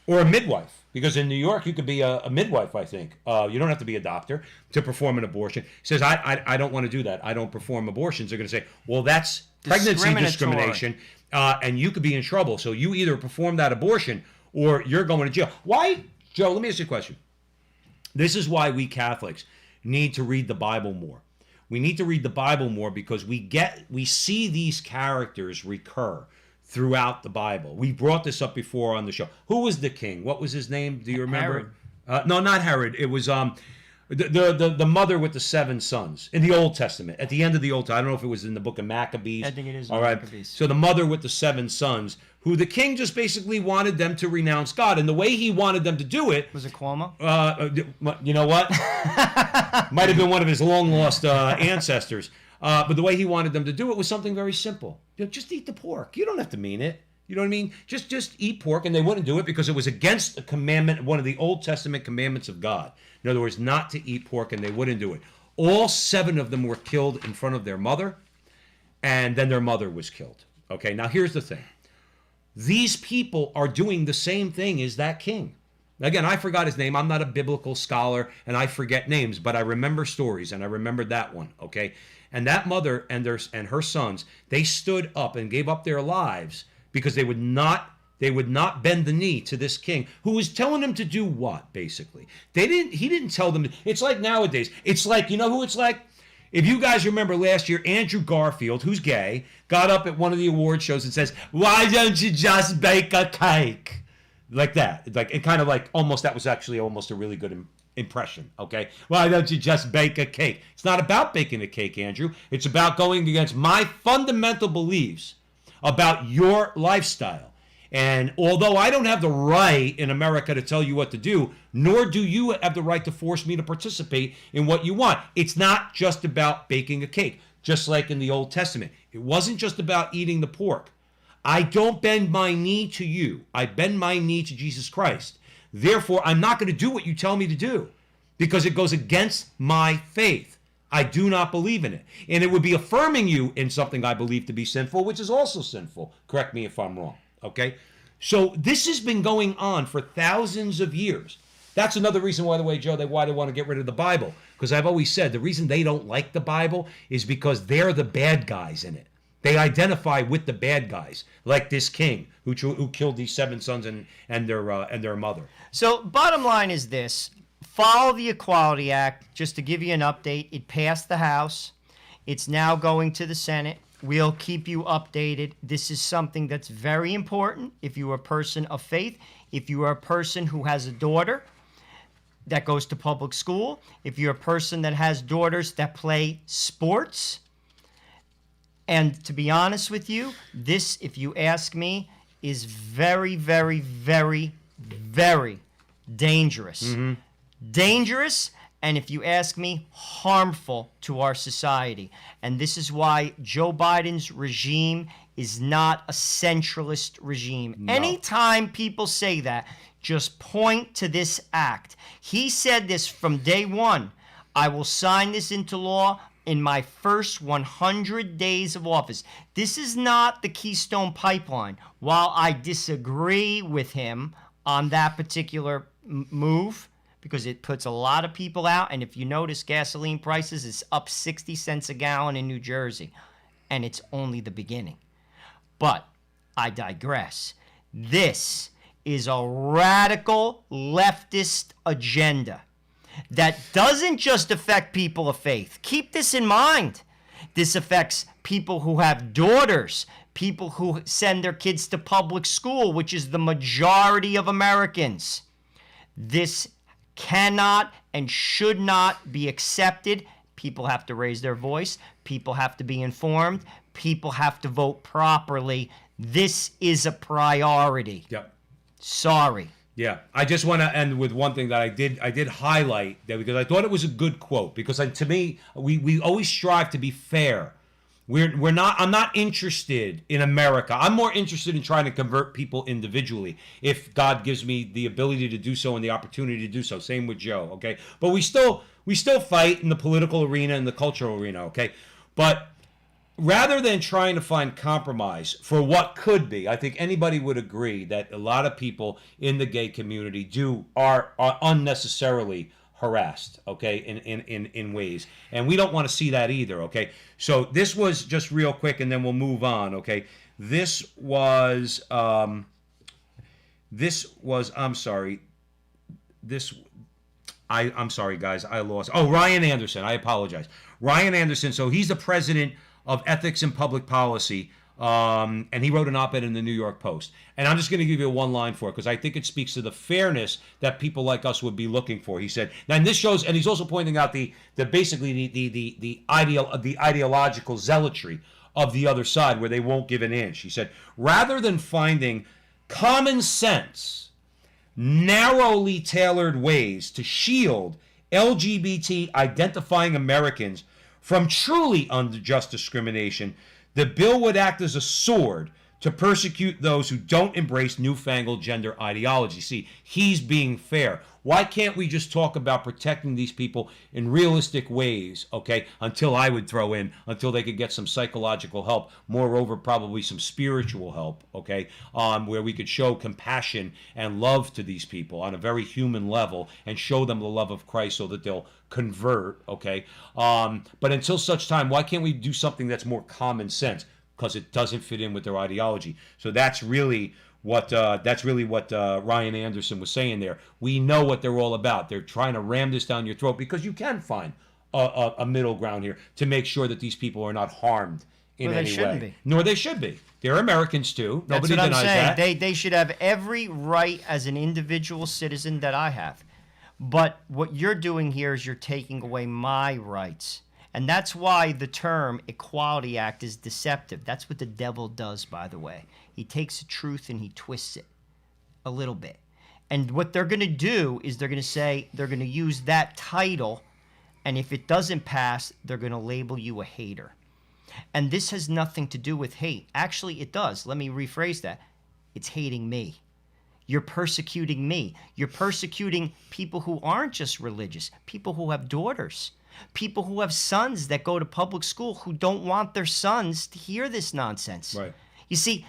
or a midwife, because in New York you could be a midwife, I think. You don't have to be a doctor to perform an abortion. Says, I don't want to do that. I don't perform abortions. They're going to say, well, that's pregnancy discrimination, and you could be in trouble. So you either perform that abortion or you're going to jail. Why, Joe, let me ask you a question. This is why we Catholics need to read the Bible more. We need to read the Bible more because we see these characters recur throughout the Bible. We brought this up before on the show. Who was the king? What was his name? Do you remember? No, not Herod. It was the mother with the 7 sons in the Old Testament. At the end of the Old Testament, I don't know if it was in the book of Maccabees. I think it is. All right. Maccabees. So the mother with the 7 sons, who the king just basically wanted them to renounce God, and the way he wanted them to do it was it Cuomo? You know what? Might have been one of his long lost ancestors. But the way he wanted them to do it was something very simple. Just eat the pork. You don't have to mean it. You know what I mean? Just eat pork, and they wouldn't do it because it was against a commandment, one of the Old Testament commandments of God. In other words, not to eat pork, and they wouldn't do it. All 7 of them were killed in front of their mother, and then their mother was killed. Okay, now here's the thing. These people are doing the same thing as that king. Again, I forgot his name. I'm not a biblical scholar, and I forget names, but I remember stories, and I remembered that one, okay? And that mother and her sons, they stood up and gave up their lives because they They would not bend the knee to this king who was telling them to do what, basically. He didn't tell them. It's like nowadays. It's like, you know who it's like? If you guys remember last year, Andrew Garfield, who's gay, got up at one of the award shows and says, "Why don't you just bake a cake?" Like that. Like, it kind of like almost, that was actually almost a really good impression, okay? Why don't you just bake a cake? It's not about baking a cake, Andrew. It's about going against my fundamental beliefs about your lifestyle. And although I don't have the right in America to tell you what to do, nor do you have the right to force me to participate in what you want. It's not just about baking a cake, just like in the Old Testament. It wasn't just about eating the pork. I don't bend my knee to you. I bend my knee to Jesus Christ. Therefore, I'm not going to do what you tell me to do because it goes against my faith. I do not believe in it. And it would be affirming you in something I believe to be sinful, which is also sinful. Correct me if I'm wrong. Okay? So this has been going on for thousands of years. That's another reason, by the way, Joe, why they want to get rid of the Bible. Because I've always said the reason they don't like the Bible is because they're the bad guys in it. They identify with the bad guys, like this king who killed these 7 sons and their mother. So bottom line is this. Follow the Equality Act. Just to give you an update, it passed the House. It's now going to the Senate. We'll keep you updated. This is something that's very important if you are a person of faith, if you are a person who has a daughter that goes to public school, if you're a person that has daughters that play sports. And to be honest with you, this, if you ask me, is very, very, very, very dangerous. Mm-hmm. Dangerous, and if you ask me, harmful to our society. And this is why Joe Biden's regime is not a centralist regime. No. Anytime people say that, just point to this act. He said this from day one. I will sign this into law in my first 100 days of office. This is not the Keystone Pipeline. While I disagree with him on that particular move, because it puts a lot of people out, and if you notice, gasoline prices is up 60 cents a gallon in New Jersey, and it's only the beginning. But I digress. This is a radical leftist agenda that doesn't just affect people of faith. Keep this in mind. This affects people who have daughters, people who send their kids to public school, which is the majority of Americans. This cannot and should not be accepted. People have to raise their voice. People have to be informed. People have to vote properly. This is a priority. Yep. Sorry. Yeah, I just want to end with one thing that I did highlight that because I thought it was a good quote because to me we always strive to be fair. I'm not interested in America. I'm more interested in trying to convert people individually if God gives me the ability to do so and the opportunity to do so. Same with Joe, okay? But we still fight in the political arena and the cultural arena, okay? But rather than trying to find compromise for what could be, I think anybody would agree that a lot of people in the gay community are unnecessarily harassed, okay, in ways, and we don't want to see that either, okay. So this was just real quick, and then we'll move on, okay. I'm sorry, guys, I lost. Oh, Ryan Anderson, I apologize. Ryan Anderson. So he's the president of Ethics and Public Policy, and he wrote an op-ed in the New York Post. And I'm just going to give you one line for it because I think it speaks to the fairness that people like us would be looking for. He said, now and this shows, and he's also pointing out the ideological zealotry of the other side where they won't give an inch. He said, rather than finding common sense, narrowly tailored ways to shield LGBT identifying Americans from truly unjust discrimination, the bill would act as a sword to persecute those who don't embrace newfangled gender ideology. See, he's being fair. Why can't we just talk about protecting these people in realistic ways, okay, until they could get some psychological help, moreover, probably some spiritual help, okay, where we could show compassion and love to these people on a very human level and show them the love of Christ so that they'll convert, okay? But until such time, why can't we do something that's more common sense? Because it doesn't fit in with their ideology. So that's really That's really what Ryan Anderson was saying there. We know what they're all about. They're trying to ram this down your throat because you can find a middle ground here to make sure that these people are not harmed in Well, they any shouldn't way. be. Nor they should be. They're Americans too. That's Nobody what I'm denies saying. that. They should have every right as an individual citizen that I have. But what you're doing here is you're taking away my rights. And that's why the term Equality Act is deceptive. That's what the devil does, by the way. He takes the truth and he twists it a little bit. And what they're going to do is they're going to say, they're going to use that title, and if it doesn't pass, they're going to label you a hater. And this has nothing to do with hate. Actually, it does. Let me rephrase that. It's hating me. You're persecuting me. You're persecuting people who aren't just religious, people who have daughters, people who have sons that go to public school who don't want their sons to hear this nonsense. Right. You see,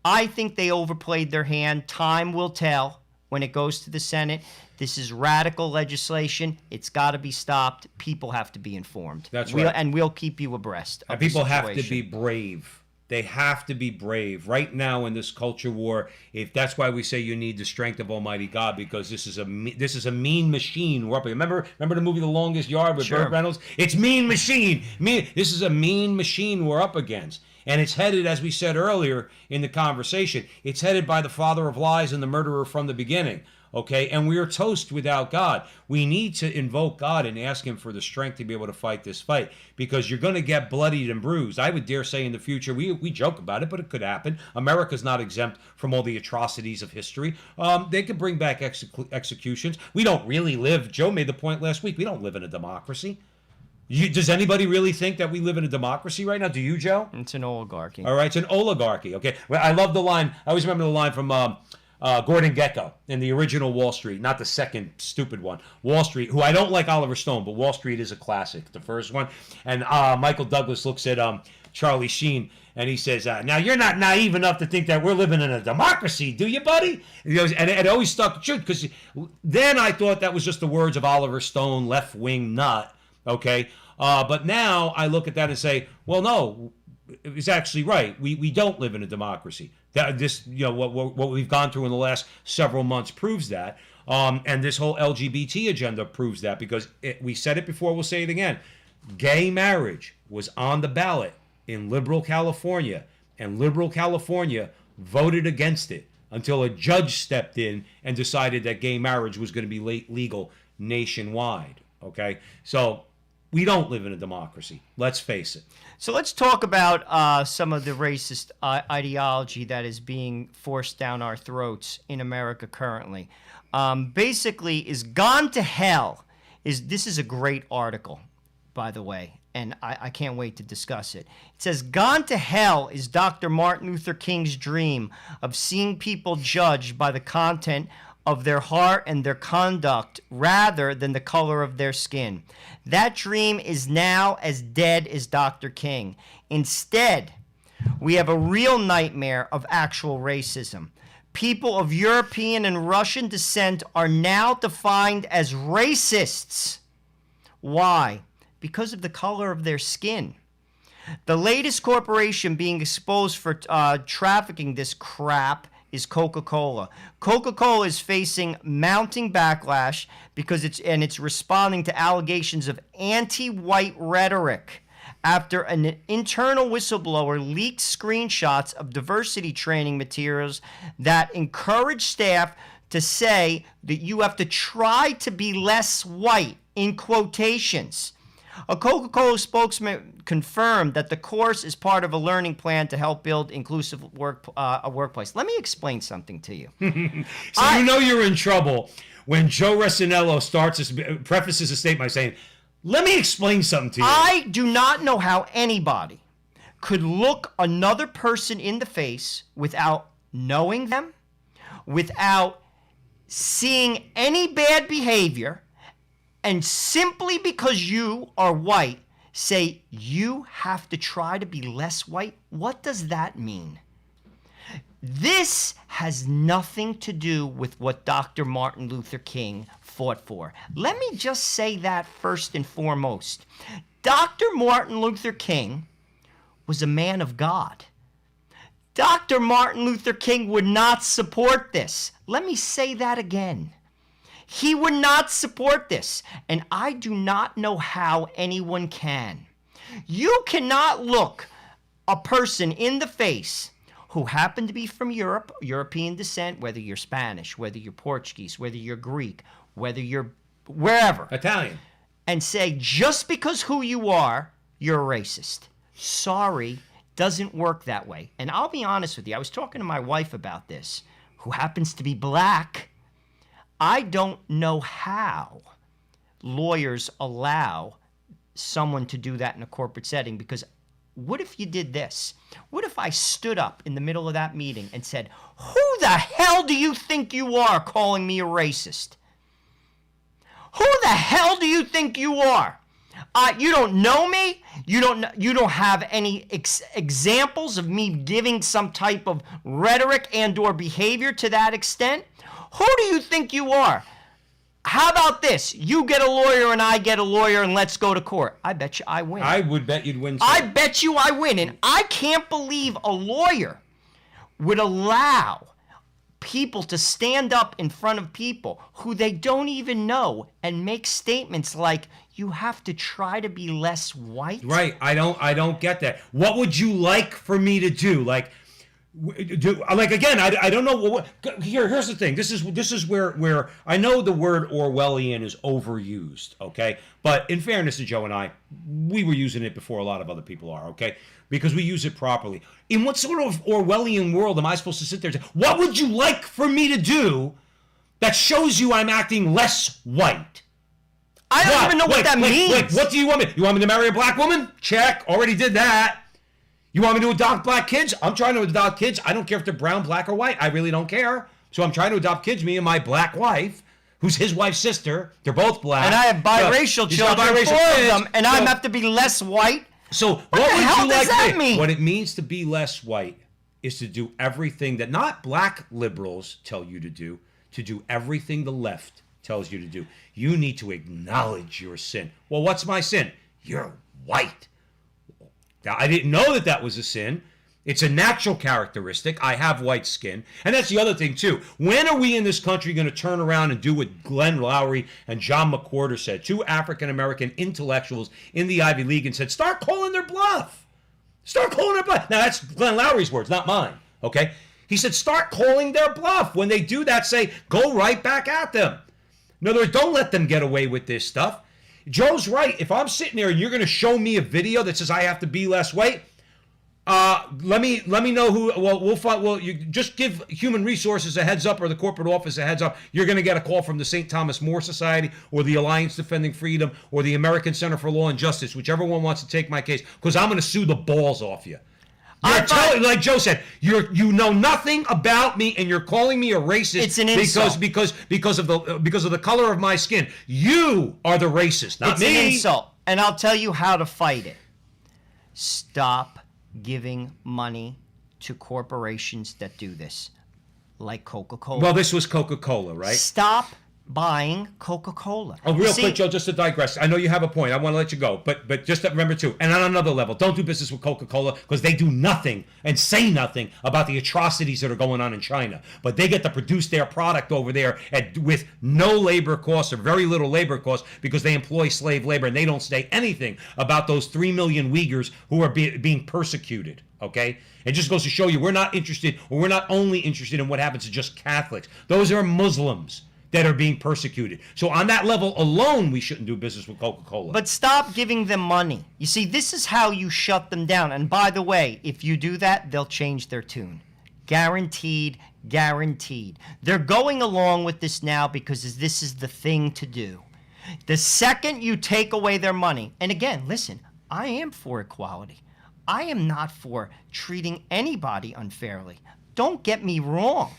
I think they overplayed their hand. Time will tell when it goes to the Senate. This is radical legislation. It's got to be stopped. People have to be informed. That's right. And we'll keep you abreast of And people the have to situation. be brave. They have to be brave right now in this culture war. If that's why we say you need the strength of Almighty God, because this is a mean machine. We're up. Remember the movie The Longest Yard with Sure. Burt Reynolds? It's mean machine. This is a mean machine we're up against, and it's headed, as we said earlier in the conversation, it's headed by the father of lies and the murderer from the beginning. Okay, and we are toast without God. We need to invoke God and ask Him for the strength to be able to fight this fight, because you're going to get bloodied and bruised. I would dare say in the future, we joke about it, but it could happen. America's not exempt from all the atrocities of history. They could bring back executions. We don't really live, Joe made the point last week, we don't live in a democracy. Does anybody really think that we live in a democracy right now? Do you, Joe? It's an oligarchy. All right, it's an oligarchy. Okay, well, I love the line. I always remember the line from Gordon Gekko in the original Wall Street, not the second stupid one. Wall Street, who I don't like Oliver Stone, but Wall Street is a classic, the first one. And Michael Douglas looks at Charlie Sheen and he says, now you're not naive enough to think that we're living in a democracy, do you, buddy? And he goes, and it always stuck true, because then I thought that was just the words of Oliver Stone, left-wing nut, okay? But now I look at that and say, well, no, it's actually right. We don't live in a democracy. What we've gone through in the last several months proves that, and this whole LGBT agenda proves that, because we said it before, we'll say it again. Gay marriage was on the ballot in liberal California, and liberal California voted against it until a judge stepped in and decided that gay marriage was going to be legal nationwide. Okay, so we don't live in a democracy. Let's face it. So let's talk about some of the racist ideology that is being forced down our throats in America currently. Basically, is Gone to Hell. This is a great article, by the way, and I can't wait to discuss it. It says, Gone to Hell is Dr. Martin Luther King's dream of seeing people judged by the content of their heart and their conduct rather than the color of their skin. That dream is now as dead as Dr. King. Instead, we have a real nightmare of actual racism. People of European and Russian descent are now defined as racists. Why? Because of the color of their skin. The latest corporation being exposed for trafficking this crap is Coca-Cola. Coca-Cola is facing mounting backlash because it's responding to allegations of anti-white rhetoric after an internal whistleblower leaked screenshots of diversity training materials that encourage staff to say that you have to try to be less white, in quotations. A Coca-Cola spokesman confirmed that the course is part of a learning plan to help build inclusive a workplace. Let me explain something to you. So you know you're in trouble when Joe Resinello prefaces a statement by saying, let me explain something to you. I do not know how anybody could look another person in the face without knowing them, without seeing any bad behavior, and simply because you are white, say you have to try to be less white. What does that mean? This has nothing to do with what Dr. Martin Luther King fought for. Let me just say that first and foremost. Dr. Martin Luther King was a man of God. Dr. Martin Luther King would not support this. Let me say that again. He would not support this, and I do not know how anyone can. You cannot look a person in the face who happened to be from Europe, European descent, whether you're Spanish, whether you're Portuguese, whether you're Greek, whether you're wherever, Italian, and say, just because who you are, you're a racist. Sorry, doesn't work that way. And I'll be honest with you, I was talking to my wife about this, who happens to be black. I don't know how lawyers allow someone to do that in a corporate setting, because what if you did this? What if I stood up in the middle of that meeting and said, who the hell do you think you are calling me a racist? Who the hell do you think you are? You don't know me. You don't have any examples of me giving some type of rhetoric and or behavior to that extent. Who do you think you are? How about this? You get a lawyer and I get a lawyer and let's go to court. I bet you I win. I would bet you'd win too. I bet you I win. And I can't believe a lawyer would allow people to stand up in front of people who they don't even know and make statements like, you have to try to be less white. Right. I don't get that. What would you like for me to do? Like again, I don't know. Here's the thing. This is where I know the word Orwellian is overused. Okay, but in fairness to Joe and I, we were using it before a lot of other people are. Okay, because we use it properly. In what sort of Orwellian world am I supposed to sit there and say, what would you like for me to do that shows you I'm acting less white? I don't even know what that means. Wait, what do you want me? You want me to marry a black woman? Check. Already did that. You want me to adopt black kids? I'm trying to adopt kids. I don't care if they're brown, black, or white. I really don't care. So I'm trying to adopt kids, me and my black wife, who's his wife's sister. They're both black. And I have biracial children, four of them, and I have to be less white. So what the hell does that mean? What it means to be less white is to do everything that not black liberals tell you to do everything the left tells you to do. You need to acknowledge your sin. Well, what's my sin? You're white. Now, I didn't know that was a sin. It's a natural characteristic. I have white skin. And that's the other thing, too. When are we in this country going to turn around and do what Glenn Loury and John McWhorter said, two African-American intellectuals in the Ivy League, and said, start calling their bluff. Start calling their bluff. Now, that's Glenn Loury's words, not mine, okay? He said, start calling their bluff. When they do that, say, go right back at them. In other words, don't let them get away with this stuff. Joe's right. If I'm sitting there and you're going to show me a video that says I have to be less white, let me know who. Well, we'll find. Well, you just give Human Resources a heads up, or the corporate office a heads up. You're going to get a call from the St. Thomas More Society, or the Alliance Defending Freedom, or the American Center for Law and Justice, whichever one wants to take my case, because I'm going to sue the balls off you. Like Joe said, you know nothing about me, and you're calling me a racist. It's an insult because of the color of my skin. You are the racist, not me. It's an insult, and I'll tell you how to fight it. Stop giving money to corporations that do this, like Coca-Cola. Well, this was Coca-Cola, right? Stop buying Coca-Cola. Oh, real quick, Joe, just to digress. I know you have a point. I want to let you go. But just remember, too, and on another level, don't do business with Coca-Cola, because they do nothing and say nothing about the atrocities that are going on in China. But they get to produce their product over there with no labor costs or very little labor costs, because they employ slave labor, and they don't say anything about those 3 million Uyghurs who are being persecuted. Okay? It just goes to show you we're not only interested in what happens to just Catholics. Those are Muslims that are being persecuted. So on that level alone, we shouldn't do business with Coca-Cola. But stop giving them money. You see, this is how you shut them down. And by the way, if you do that, they'll change their tune. Guaranteed, guaranteed. They're going along with this now because this is the thing to do. The second you take away their money, and again, listen, I am for equality. I am not for treating anybody unfairly. Don't get me wrong.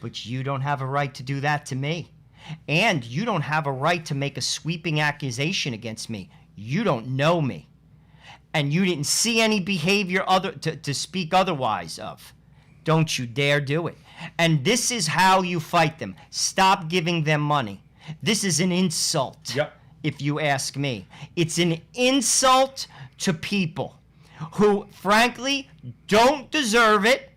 But you don't have a right to do that to me. And you don't have a right to make a sweeping accusation against me. You don't know me. And you didn't see any behavior to speak otherwise of. Don't you dare do it. And this is how you fight them. Stop giving them money. This is an insult, if you ask me. It's an insult to people who, frankly, don't deserve it.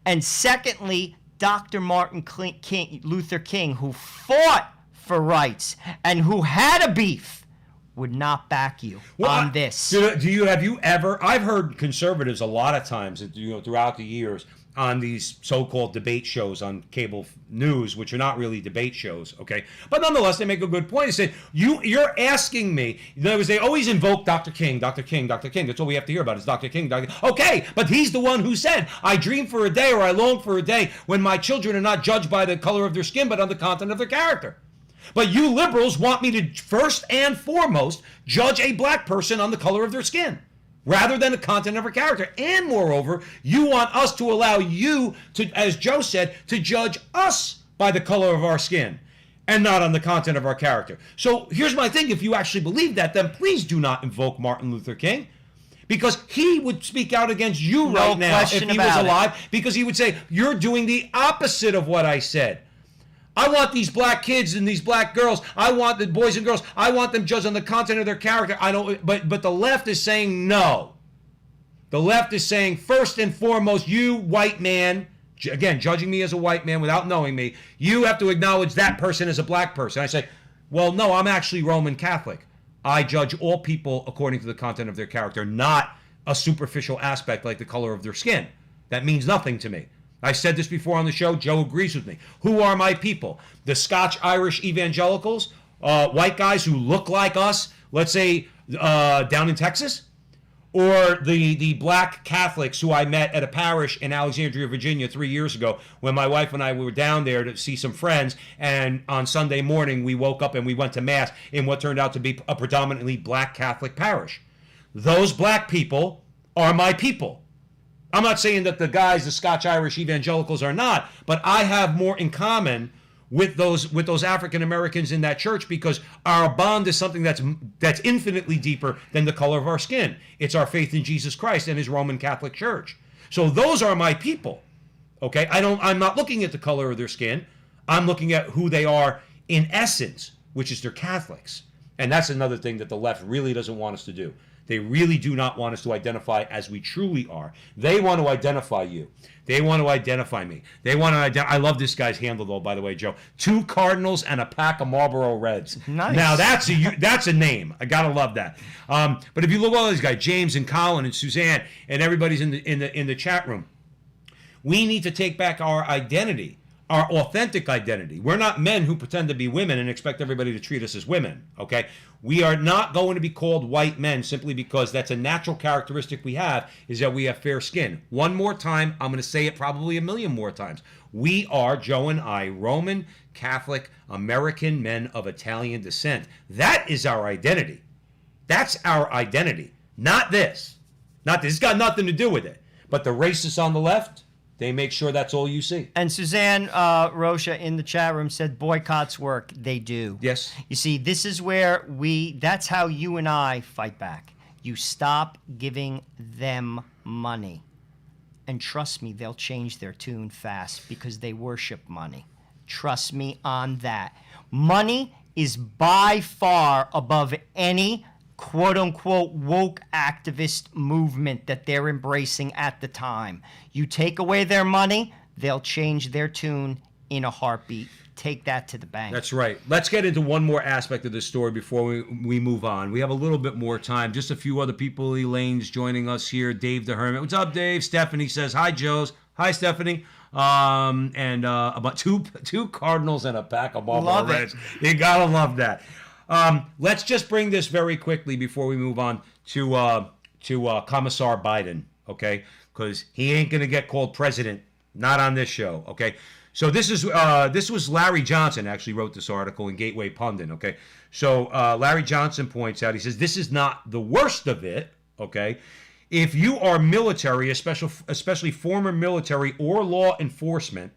And secondly, Dr. Luther King, who fought for rights and who had a beef, would not back you on this. Have you ever? I've heard conservatives a lot of times, throughout the years, on these so-called debate shows on cable news, which are not really debate shows, okay? But nonetheless, they make a good point. They say, you're asking me, in other words, they always invoke Dr. King, Dr. King, Dr. King. That's all we have to hear about is Dr. King, Dr. King. Okay, but he's the one who said, I dream for a day or I long for a day when my children are not judged by the color of their skin, but on the content of their character. But you liberals want me to first and foremost judge a black person on the color of their skin, rather than the content of her character. And moreover, you want us to allow you to, as Joe said, to judge us by the color of our skin and not on the content of our character. So here's my thing. If you actually believe that, then please do not invoke Martin Luther King, because he would speak out against you right now if he was alive, because he would say, you're doing the opposite of what I said. I want these black kids and these black girls. I want the boys and girls. I want them judged on the content of their character. I don't. But the left is saying no. The left is saying first and foremost, you white man, again judging me as a white man without knowing me, you have to acknowledge that person as a black person. I say, well, no, I'm actually Roman Catholic. I judge all people according to the content of their character, not a superficial aspect like the color of their skin. That means nothing to me. I said this before on the show. Joe agrees with me. Who are my people? The Scotch-Irish evangelicals, white guys who look like us, let's say down in Texas? Or the black Catholics who I met at a parish in Alexandria, Virginia 3 years ago when my wife and I were down there to see some friends, and on Sunday morning we woke up and we went to Mass in what turned out to be a predominantly black Catholic parish. Those black people are my people. I'm not saying that the Scotch-Irish evangelicals are not, but I have more in common with those African Americans in that church, because our bond is something that's infinitely deeper than the color of our skin. It's our faith in Jesus Christ and his Roman Catholic Church. So those are my people. Okay? I'm not looking at the color of their skin. I'm looking at who they are in essence, which is they're Catholics. And that's another thing that the left really doesn't want us to do. They really do not want us to identify as we truly are. They want to identify you. They want to identify me. They want to I love this guy's handle, though, by the way, Joe. 2 Cardinals and a pack of Marlboro Reds. Nice. Now, that's a name. I got to love that. But if you look at all these guys, James and Colin and Suzanne and everybody's in the chat room, we need to take back our identity, our authentic identity. We're not men who pretend to be women and expect everybody to treat us as women, okay? We are not going to be called white men simply because that's a natural characteristic we have, is that we have fair skin. One more time, I'm going to say it probably a million more times. We are, Joe and I, Roman Catholic American men of Italian descent. That is our identity. That's our identity. Not this. Not this. It's got nothing to do with it. But the racists on the left, they make sure that's all you see. And Suzanne Rocha in the chat room said boycotts work. They do. Yes. You see, this is where that's how you and I fight back. You stop giving them money. And trust me, they'll change their tune fast because they worship money. Trust me on that. Money is by far above any quote-unquote woke activist movement that they're embracing at the time. You take away their money, they'll change their tune in a heartbeat. Take that to the bank. That's right. Let's get into one more aspect of this story before we move on. We have a little bit more time. Just a few other people. Elaine's joining us here. Dave the Hermit. What's up, Dave? Stephanie says, hi, Joe's. Hi, Stephanie. And about two Cardinals and a pack of Marlboro Reds. You gotta love that. Let's just bring this very quickly before we move on to Commissar Biden, okay? Because he ain't going to get called president, not on this show, okay? So this was Larry Johnson actually wrote this article in Gateway Pundit, okay? So Larry Johnson points out, he says, this is not the worst of it, okay? If you are military, especially former military or law enforcement,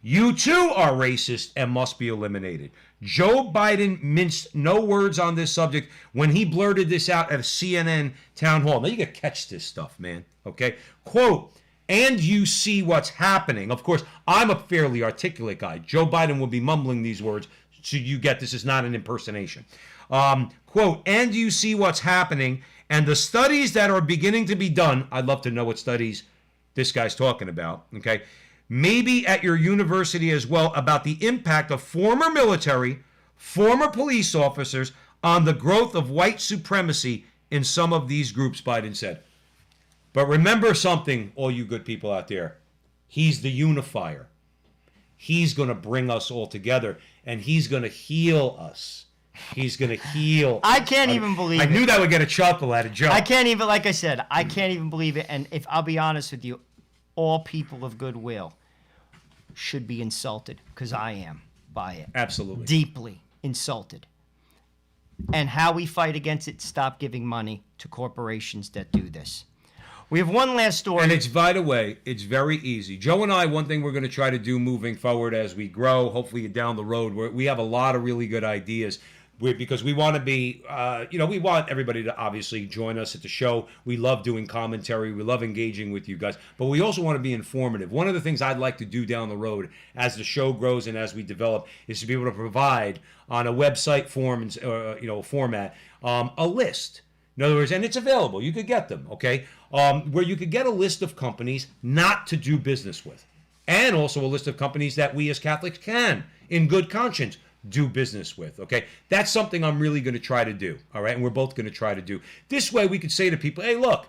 you too are racist and must be eliminated. Joe Biden minced no words on this subject when he blurted this out at a CNN town hall. Now you gotta catch this stuff, man. Okay? Quote, and you see what's happening. Of course, I'm a fairly articulate guy. Joe Biden will be mumbling these words, so you get this is not an impersonation. Quote, and you see what's happening, and the studies that are beginning to be done, I'd love to know what studies this guy's talking about, okay? maybe at your university as well, about the impact of former military, former police officers on the growth of white supremacy in some of these groups, Biden said. But remember something, all you good people out there. He's the unifier. He's going to bring us all together, and he's going to heal us. He's going to heal. I can't even believe it. I knew that would get a chuckle out of Joe. I can't even, like I said, I can't even believe it. And if I'll be honest with you, all people of goodwill should be insulted, because I am by it. Absolutely. Deeply insulted. And how we fight against it, stop giving money to corporations that do this. We have one last story. And it's, by the way, it's very easy. Joe and I, one thing we're going to try to do moving forward as we grow, hopefully down the road, we have a lot of really good ideas. Because we want to be, we want everybody to obviously join us at the show. We love doing commentary. We love engaging with you guys. But we also want to be informative. One of the things I'd like to do down the road as the show grows and as we develop is to be able to provide on a website form, format, a list. In other words, and it's available. You could get them, okay? Where you could get a list of companies not to do business with. And also a list of companies that we as Catholics can, in good conscience, do business with, okay? That's something I'm really going to try to do, all right? And we're both going to try to do. This way we could say to people, hey, look,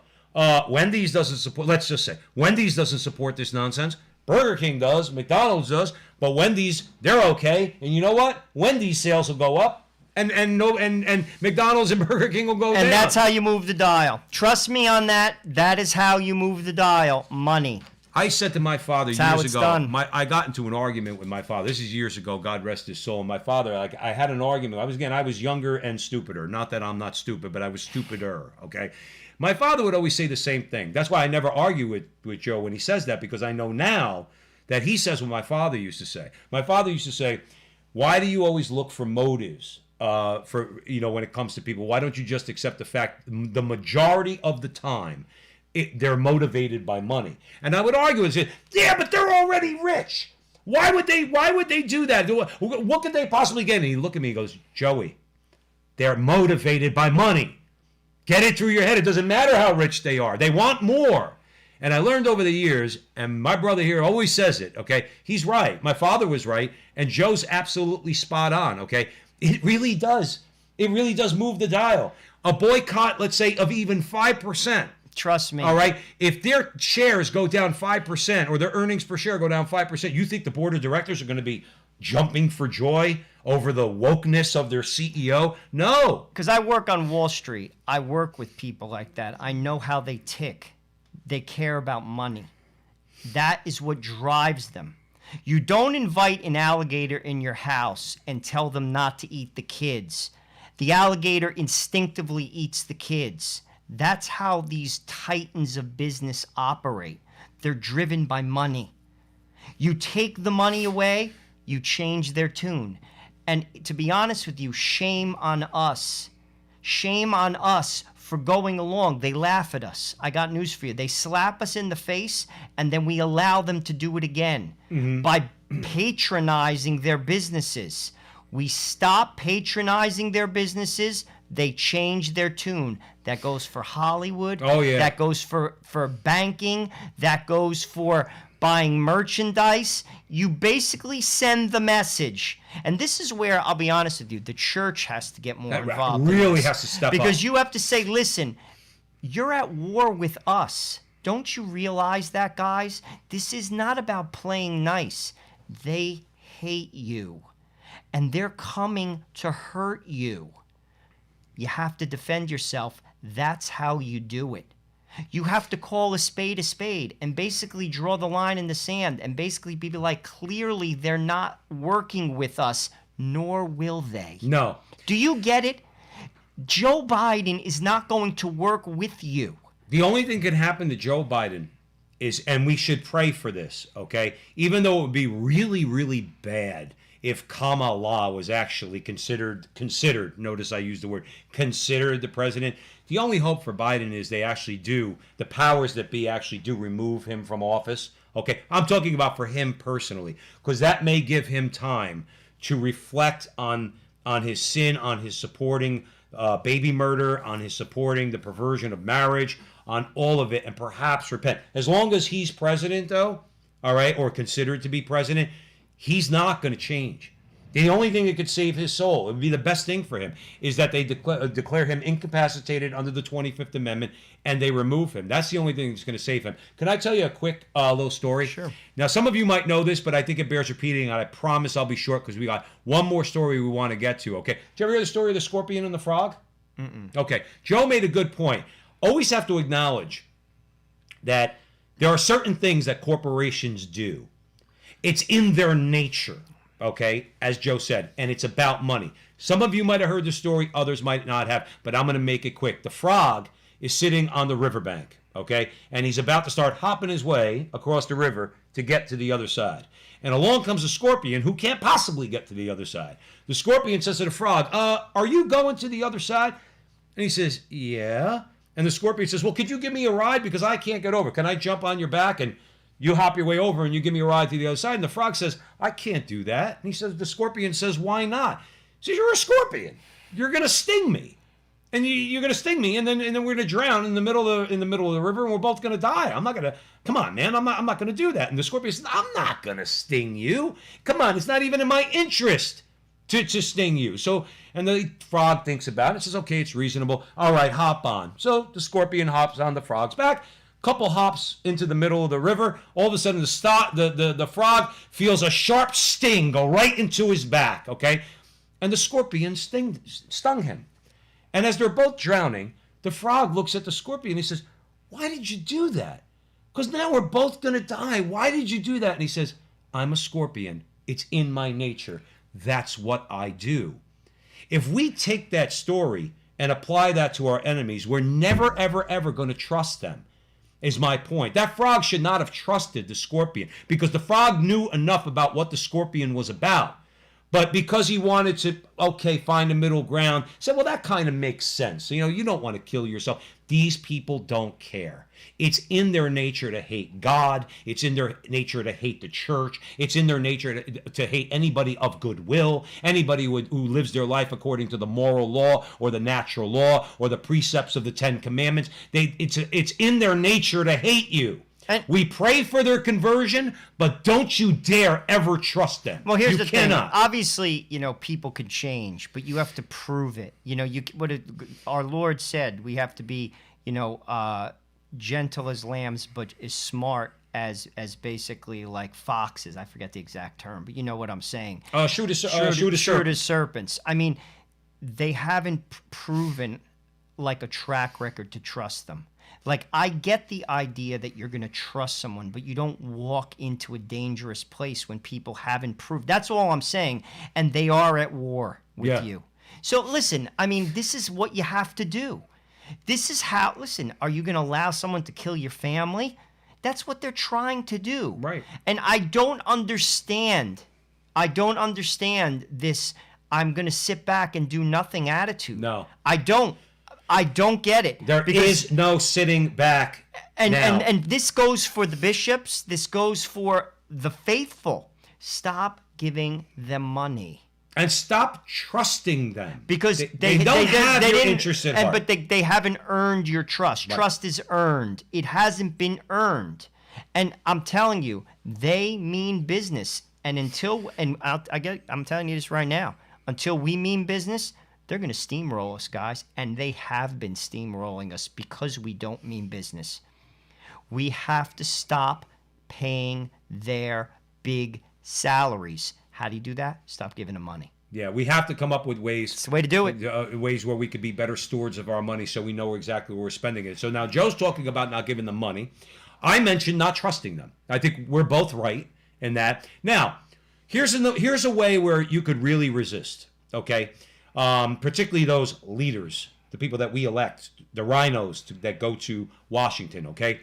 Wendy's doesn't support, let's just say, Wendy's doesn't support this nonsense. Burger King does, McDonald's does, but Wendy's, they're okay. And you know what? Wendy's sales will go up, and McDonald's and Burger King will go down. And that's how you move the dial. Trust me on that. That is how you move the dial. Money. I said to my father That's years ago, I got into an argument with my father. This is years ago, God rest his soul. And my father, I had an argument. I was younger and stupider. Not that I'm not stupid, but I was stupider, okay? My father would always say the same thing. That's why I never argue with Joe when he says that, because I know now that he says what my father used to say. My father used to say, why do you always look for motives when it comes to people? Why don't you just accept the fact the majority of the time they're motivated by money? And I would argue and say, yeah, but they're already rich. Why would they do that? What could they possibly get? And he looked at me and goes, Joey, they're motivated by money. Get it through your head. It doesn't matter how rich they are. They want more. And I learned over the years, and my brother here always says it, okay? He's right. My father was right, and Joe's absolutely spot on, okay? It really does. It really does move the dial. A boycott, let's say, of even 5%. Trust me. All right. If their shares go down 5% or their earnings per share go down 5%, you think the board of directors are going to be jumping for joy over the wokeness of their CEO? No. Because I work on Wall Street. I work with people like that. I know how they tick. They care about money. That is what drives them. You don't invite an alligator in your house and tell them not to eat the kids. The alligator instinctively eats the kids. That's how these titans of business operate. They're driven by money. You take the money away, you change their tune. And to be honest with you, shame on us. Shame on us for going along. They laugh at us. I got news for you. They slap us in the face, and then we allow them to do it again by patronizing their businesses. We stop patronizing their businesses, they change their tune. That goes for Hollywood. Oh, yeah. That goes for banking. That goes for buying merchandise. You basically send the message. And this is where, I'll be honest with you, the church has to get more involved. Really has to step up. Because you have to say, listen, you're at war with us. Don't you realize that, guys? This is not about playing nice. They hate you. And they're coming to hurt you. You have to defend yourself. That's how you do it. You have to call a spade and basically draw the line in the sand and basically be like, clearly they're not working with us, nor will they. No. Do you get it? Joe Biden is not going to work with you. The only thing can happen to Joe Biden is, and we should pray for this, okay? Even though it would be really, really bad if Kamala was actually considered, notice I used the word, considered the president. The only hope for Biden is they actually do, the powers that be actually do remove him from office. Okay, I'm talking about for him personally, because that may give him time to reflect on his sin, on his supporting baby murder, on his supporting the perversion of marriage, on all of it, and perhaps repent. As long as he's president, though, all right, or considered to be president, he's not going to change. The only thing that could save his soul, it would be the best thing for him, is that they declare him incapacitated under the 25th Amendment and they remove him. That's the only thing that's going to save him. Can I tell you a quick little story? Sure. Now, some of you might know this, but I think it bears repeating, and I promise I'll be short because we got one more story we want to get to, okay? Did you ever hear the story of the scorpion and the frog? Mm-mm. Okay. Joe made a good point. Always have to acknowledge that there are certain things that corporations do. It's in their nature. Okay, as Joe said, and it's about money. Some of you might have heard the story, others might not have, but I'm going to make it quick. The frog is sitting on the riverbank, okay, and he's about to start hopping his way across the river to get to the other side. And along comes a scorpion who can't possibly get to the other side. The scorpion says to the frog, are you going to the other side? And he says, yeah. And the scorpion says, well, could you give me a ride because I can't get over? Can I jump on your back and you hop your way over and you give me a ride to the other side? And the frog says, I can't do that. And he says, the scorpion says, why not? He says, you're a scorpion. You're going to sting me. And you're going to sting me, and then we're going to drown in the middle of the river, and we're both going to die. I'm not going to. Come on, man. I'm not going to do that. And the scorpion says, I'm not going to sting you. Come on, it's not even in my interest to sting you. So, and the frog thinks about it. Says, okay, it's reasonable. All right, hop on. So the scorpion hops on the frog's back. Couple hops into the middle of the river. All of a sudden, the frog feels a sharp sting go right into his back, okay? And the scorpion stung him. And as they're both drowning, the frog looks at the scorpion and he says, why did you do that? Because now we're both going to die. Why did you do that? And he says, I'm a scorpion. It's in my nature. That's what I do. If we take that story and apply that to our enemies, we're never, ever, ever going to trust them. Is my point. That frog should not have trusted the scorpion because the frog knew enough about what the scorpion was about. But because he wanted to, find a middle ground, said, well, that kind of makes sense. You don't want to kill yourself. These people don't care. It's in their nature to hate God. It's in their nature to hate the church. It's in their nature to hate anybody of goodwill, anybody who lives their life according to the moral law or the natural law or the precepts of the Ten Commandments. It's in their nature to hate you. And we pray for their conversion, but don't you dare ever trust them. Well, here's the thing. Obviously, people can change, but you have to prove it. Our Lord said we have to be, gentle as lambs, but as smart as basically like foxes. I forget the exact term, but you know what I'm saying. Shrewd as serpents. I mean, they haven't proven like a track record to trust them. Like, I get the idea that you're going to trust someone, but you don't walk into a dangerous place when people haven't proved. That's all I'm saying. And they are at war with you. So, listen, I mean, this is what you have to do. This is how, listen, are you going to allow someone to kill your family? That's what they're trying to do. Right. And I don't understand this I'm going to sit back and do nothing attitude. No. I don't get it. There is no sitting back now. And this goes for the bishops. This goes for the faithful. Stop giving them money. And stop trusting them. Because they don't have your interest at heart. But they haven't earned your trust. Right. Trust is earned. It hasn't been earned. And I'm telling you, they mean business. And I'm telling you this right now, until we mean business, they're going to steamroll us, guys, and they have been steamrolling us because we don't mean business. We have to stop paying their big salaries. How do you do that? Stop giving them money. Yeah, we have to come up with ways. It's the way to do it. Ways where we could be better stewards of our money so we know exactly where we're spending it. So now Joe's talking about not giving them money. I mentioned not trusting them. I think we're both right in that. Now, here's a way where you could really resist, okay? Particularly those leaders, the people that we elect, the rhinos that go to Washington, okay?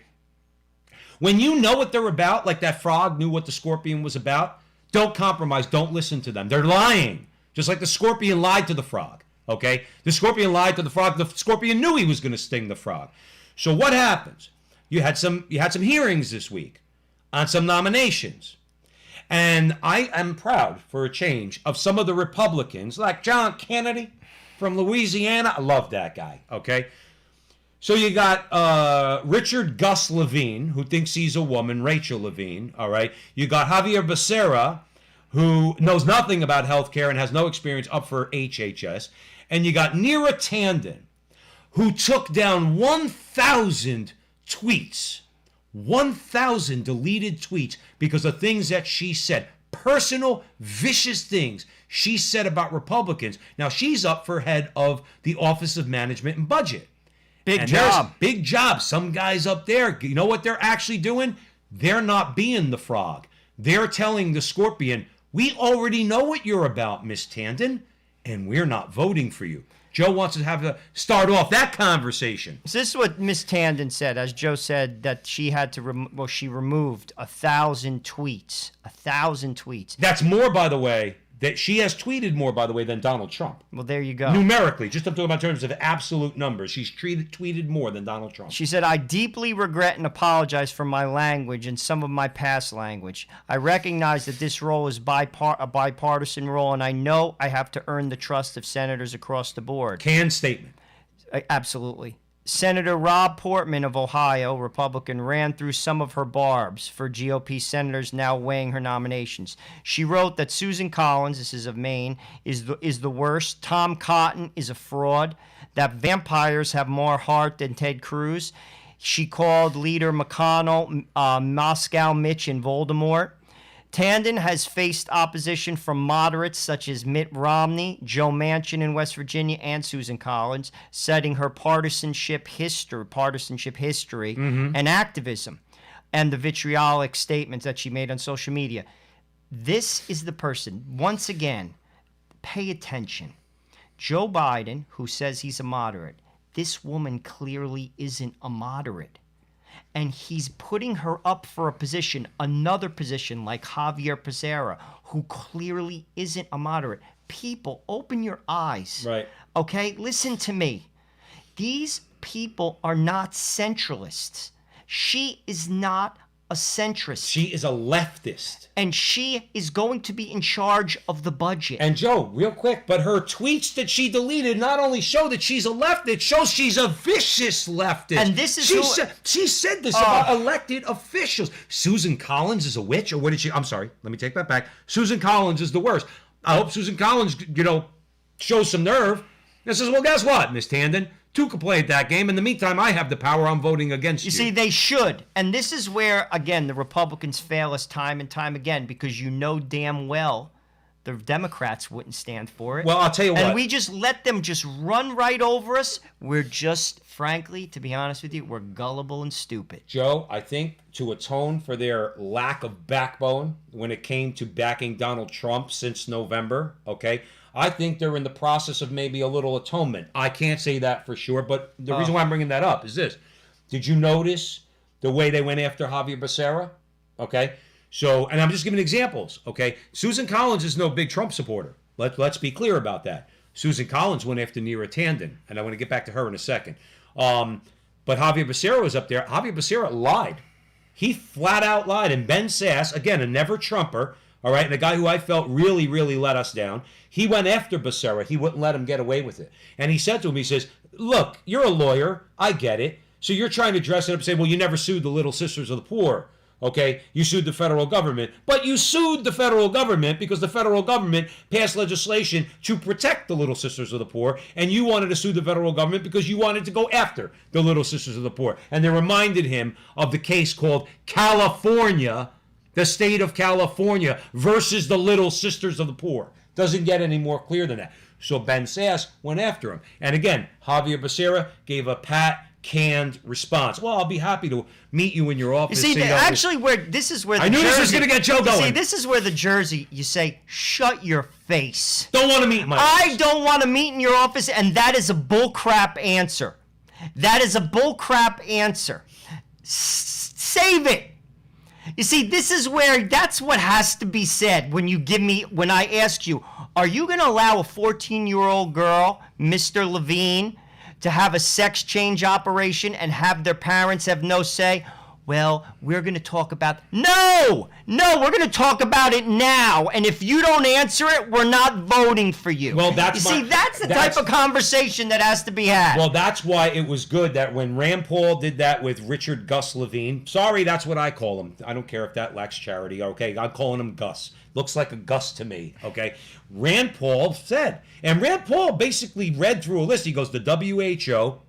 When you know what they're about, like that frog knew what the scorpion was about, don't compromise, don't listen to them. They're lying, just like the scorpion lied to the frog, okay? The scorpion lied to the frog. The scorpion knew he was going to sting the frog. So what happens? You had some hearings this week on some nominations. And I am proud, for a change, of some of the Republicans, like John Kennedy from Louisiana. I love that guy, okay? So you got Richard Gus Levine, who thinks he's a woman, Rachel Levine, all right? You got Javier Becerra, who knows nothing about healthcare and has no experience, up for HHS. And you got Neera Tanden, who took down 1,000 tweets, 1,000 deleted tweets because of things that she said, personal, vicious things she said about Republicans. Now, she's up for head of the Office of Management and Budget. Big job. Big job. Some guys up there, you know what they're actually doing? They're not being the frog. They're telling the scorpion, we already know what you're about, Miss Tanden, and we're not voting for you. Joe wants to start off that conversation. So this is what Miss Tanden said, as Joe said, that she had to, she removed 1,000 tweets. 1,000 tweets. That's more, by the way, that she has tweeted more, by the way, than Donald Trump. Well, there you go. Numerically, just I'm talking about in terms of absolute numbers. She's tweeted more than Donald Trump. She said, I deeply regret and apologize for my language and some of my past language. I recognize that this role is a bipartisan role, and I know I have to earn the trust of senators across the board. Canned statement. Absolutely. Senator Rob Portman of Ohio, Republican, ran through some of her barbs for GOP senators now weighing her nominations. She wrote that Susan Collins, this is of Maine, is the worst. Tom Cotton is a fraud. That vampires have more heart than Ted Cruz. She called Leader McConnell Moscow Mitch and Voldemort. Tanden has faced opposition from moderates such as Mitt Romney, Joe Manchin in West Virginia, and Susan Collins, citing her partisanship history and activism, and the vitriolic statements that she made on social media. This is the person, once again, pay attention. Joe Biden, who says he's a moderate, this woman clearly isn't a moderate. And he's putting her up for a position, another position like Javier Becerra, who clearly isn't a moderate. People, open your eyes. Right. Okay? Listen to me. These people are not centralists. She is not a centrist. She is a leftist. And she is going to be in charge of the budget. And Joe, real quick, but her tweets that she deleted not only show that she's a leftist, it shows she's a vicious leftist. And this is she said this about elected officials. Susan Collins is a witch, or what did she? I'm sorry, let me take that back. Susan Collins is the worst. I hope Susan Collins, shows some nerve and says, well, guess what, Miss Tanden? Two can play at that game. In the meantime, I have the power. I'm voting against you. You see, they should. And this is where, again, the Republicans fail us time and time again, because you know damn well the Democrats wouldn't stand for it. Well, I'll tell you what. And we just let them just run right over us. We're just, frankly, to be honest with you, we're gullible and stupid. Joe, I think to atone for their lack of backbone when it came to backing Donald Trump since November, okay, I think they're in the process of maybe a little atonement. I can't say that for sure, but the reason why I'm bringing that up is this. Did you notice the way they went after Javier Becerra? Okay? So, and I'm just giving examples, okay? Susan Collins is no big Trump supporter. Let's be clear about that. Susan Collins went after Neera Tanden, and I want to get back to her in a second. But Javier Becerra was up there. Javier Becerra lied. He flat out lied. And Ben Sass, again, a never Trumper, all right, and a guy who I felt really, really let us down, he went after Becerra. He wouldn't let him get away with it. And he said to him, he says, look, you're a lawyer. I get it. So you're trying to dress it up and say, well, you never sued the Little Sisters of the Poor. Okay, you sued the federal government. But you sued the federal government because the federal government passed legislation to protect the Little Sisters of the Poor, and you wanted to sue the federal government because you wanted to go after the Little Sisters of the Poor. And they reminded him of the case called California, the state of California versus the Little Sisters of the Poor. Doesn't get any more clear than that. So Ben Sass went after him. And again, Javier Becerra gave a pat, canned response. Well, I'll be happy to meet you in your office. You see, actually, this is where the I knew Jersey, this was going to get Joe going. See, this is where the Jersey, you say, shut your face. Don't want to meet in my office. I don't want to meet in your office, and that is a bullcrap answer. That is a bullcrap answer. Save it. You see, this is where, that's what has to be said when I ask you, are you going to allow a 14-year-old girl, Mr. Levine, to have a sex change operation and have their parents have no say? well, we're going to talk about... No, we're going to talk about it now. And if you don't answer it, we're not voting for you. Well, that's that's the type of conversation that has to be had. Well, that's why it was good that when Rand Paul did that with Richard Gus Levine, sorry, that's what I call him. I don't care if that lacks charity, okay? I'm calling him Gus. Looks like a Gus to me, okay? Rand Paul said, and Rand Paul basically read through a list. He goes, the WHO,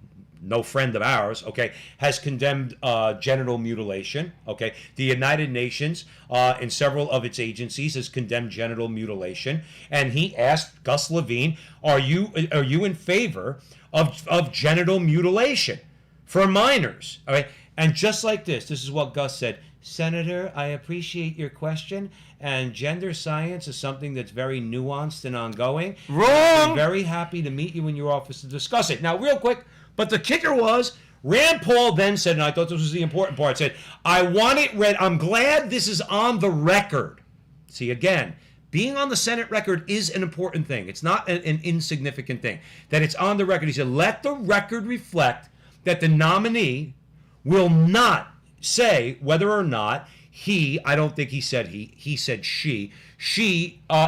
no friend of ours, okay, has condemned genital mutilation, okay? The United Nations and several of its agencies has condemned genital mutilation. And he asked Gus Levine, are you in favor of genital mutilation for minors? All right? And just like this is what Gus said. Senator, I appreciate your question, and gender science is something that's very nuanced and ongoing. Wrong! I'm very happy to meet you in your office to discuss it. Now, real quick, but the kicker was, Rand Paul then said, and I thought this was the important part, said, I want it read, I'm glad this is on the record. See, again, being on the Senate record is an important thing. It's not an insignificant thing. That it's on the record. He said, let the record reflect that the nominee will not say whether or not I don't think he said he said she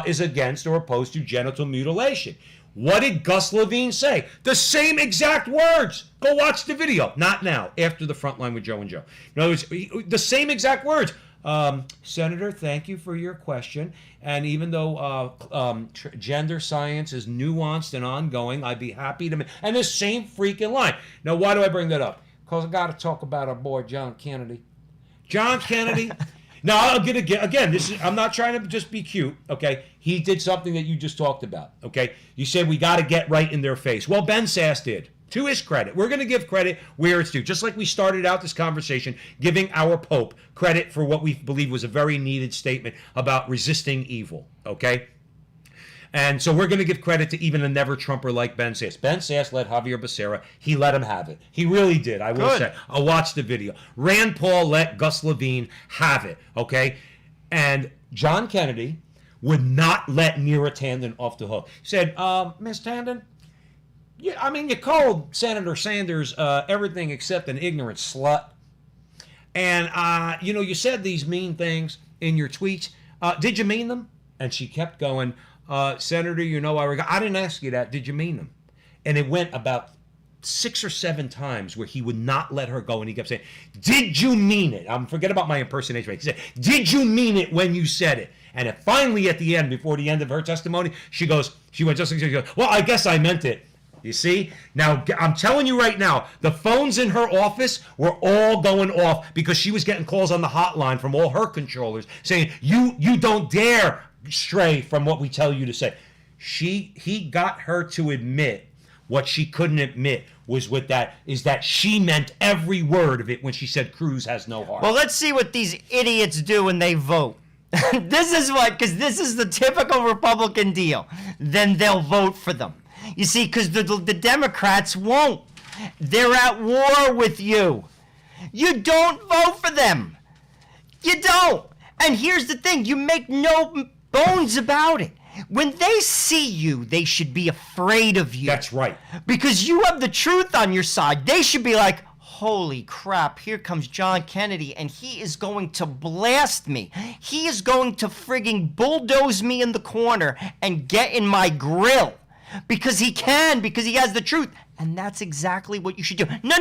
is against or opposed to genital mutilation. What did Gus Levine say? The same exact words. Go watch the video. Not now, after the Frontline with Joe and Joe. In other words, the same exact words. Senator, thank you for your question. And even though gender science is nuanced and ongoing, I'd be happy to... And the same freaking line. Now, why do I bring that up? Because I got to talk about our boy John Kennedy. John Kennedy. Now, I'll get again. I'm not trying to just be cute. Okay, he did something that you just talked about. Okay, you said we got to get right in their face. Well, Ben Sass did. To his credit, we're going to give credit where it's due. Just like we started out this conversation, giving our Pope credit for what we believe was a very needed statement about resisting evil. Okay. And so we're going to give credit to even a never-Trumper like Ben Sass. Ben Sass let Javier Becerra, he let him have it. He really did, I will say. I'll watch the video. Rand Paul let Gus Levine have it, okay? And John Kennedy would not let Neera Tanden off the hook. He said, Miss Tanden, you called Senator Sanders everything except an ignorant slut. And, you said these mean things in your tweets. Did you mean them? And she kept going, Senator, I didn't ask you that. Did you mean them? And it went about 6 or 7 times where he would not let her go. And he kept saying, did you mean it? Forget about my impersonation. He said, did you mean it when you said it? And finally, at the end, before the end of her testimony, she goes, well, I guess I meant it. You see? Now, I'm telling you right now, the phones in her office were all going off because she was getting calls on the hotline from all her controllers saying, you don't dare stray from what we tell you to say. He got her to admit what she couldn't admit is that she meant every word of it when she said Cruz has no heart. Well, let's see what these idiots do when they vote. This is because this is the typical Republican deal. Then they'll vote for them. You see, because the Democrats won't. They're at war with you. You don't vote for them. You don't. And here's the thing. You make no bones about it. When they see you, they should be afraid of you. That's right. Because you have the truth on your side. They should be like, holy crap, here comes John Kennedy, and he is going to blast me. He is going to frigging bulldoze me in the corner and get in my grill. Because he can, because he has the truth. And that's exactly what you should do. No.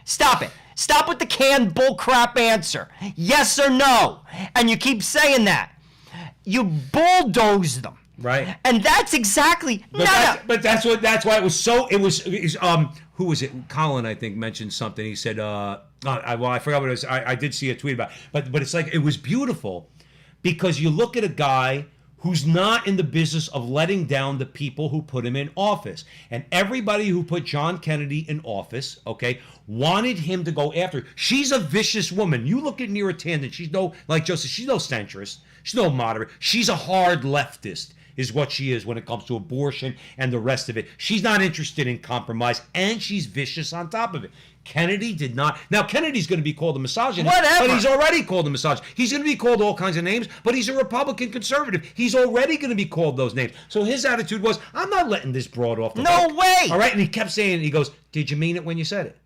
Stop it. Stop with the canned bullcrap answer. Yes or no. And you keep saying that. You bulldoze them. Right. And that's exactly... But that's why it was so... It was who was it? Colin, I think, mentioned something. He said... I forgot what it was. I did see a tweet about it. But it's like, it was beautiful because you look at a guy who's not in the business of letting down the people who put him in office. And everybody who put John Kennedy in office, okay, wanted him to go after her. She's a vicious woman. You look at Neera Tanden, she's no, like Joseph, she's no centrist. She's no moderate. She's a hard leftist, is what she is when it comes to abortion and the rest of it. She's not interested in compromise, and she's vicious on top of it. Kennedy did not. Now, Kennedy's going to be called a misogynist. Whatever. But he's already called a misogynist. He's going to be called all kinds of names, but he's a Republican conservative. He's already going to be called those names. So his attitude was, I'm not letting this broad off the hook. No way. All right? And he kept saying, he goes, did you mean it when you said it?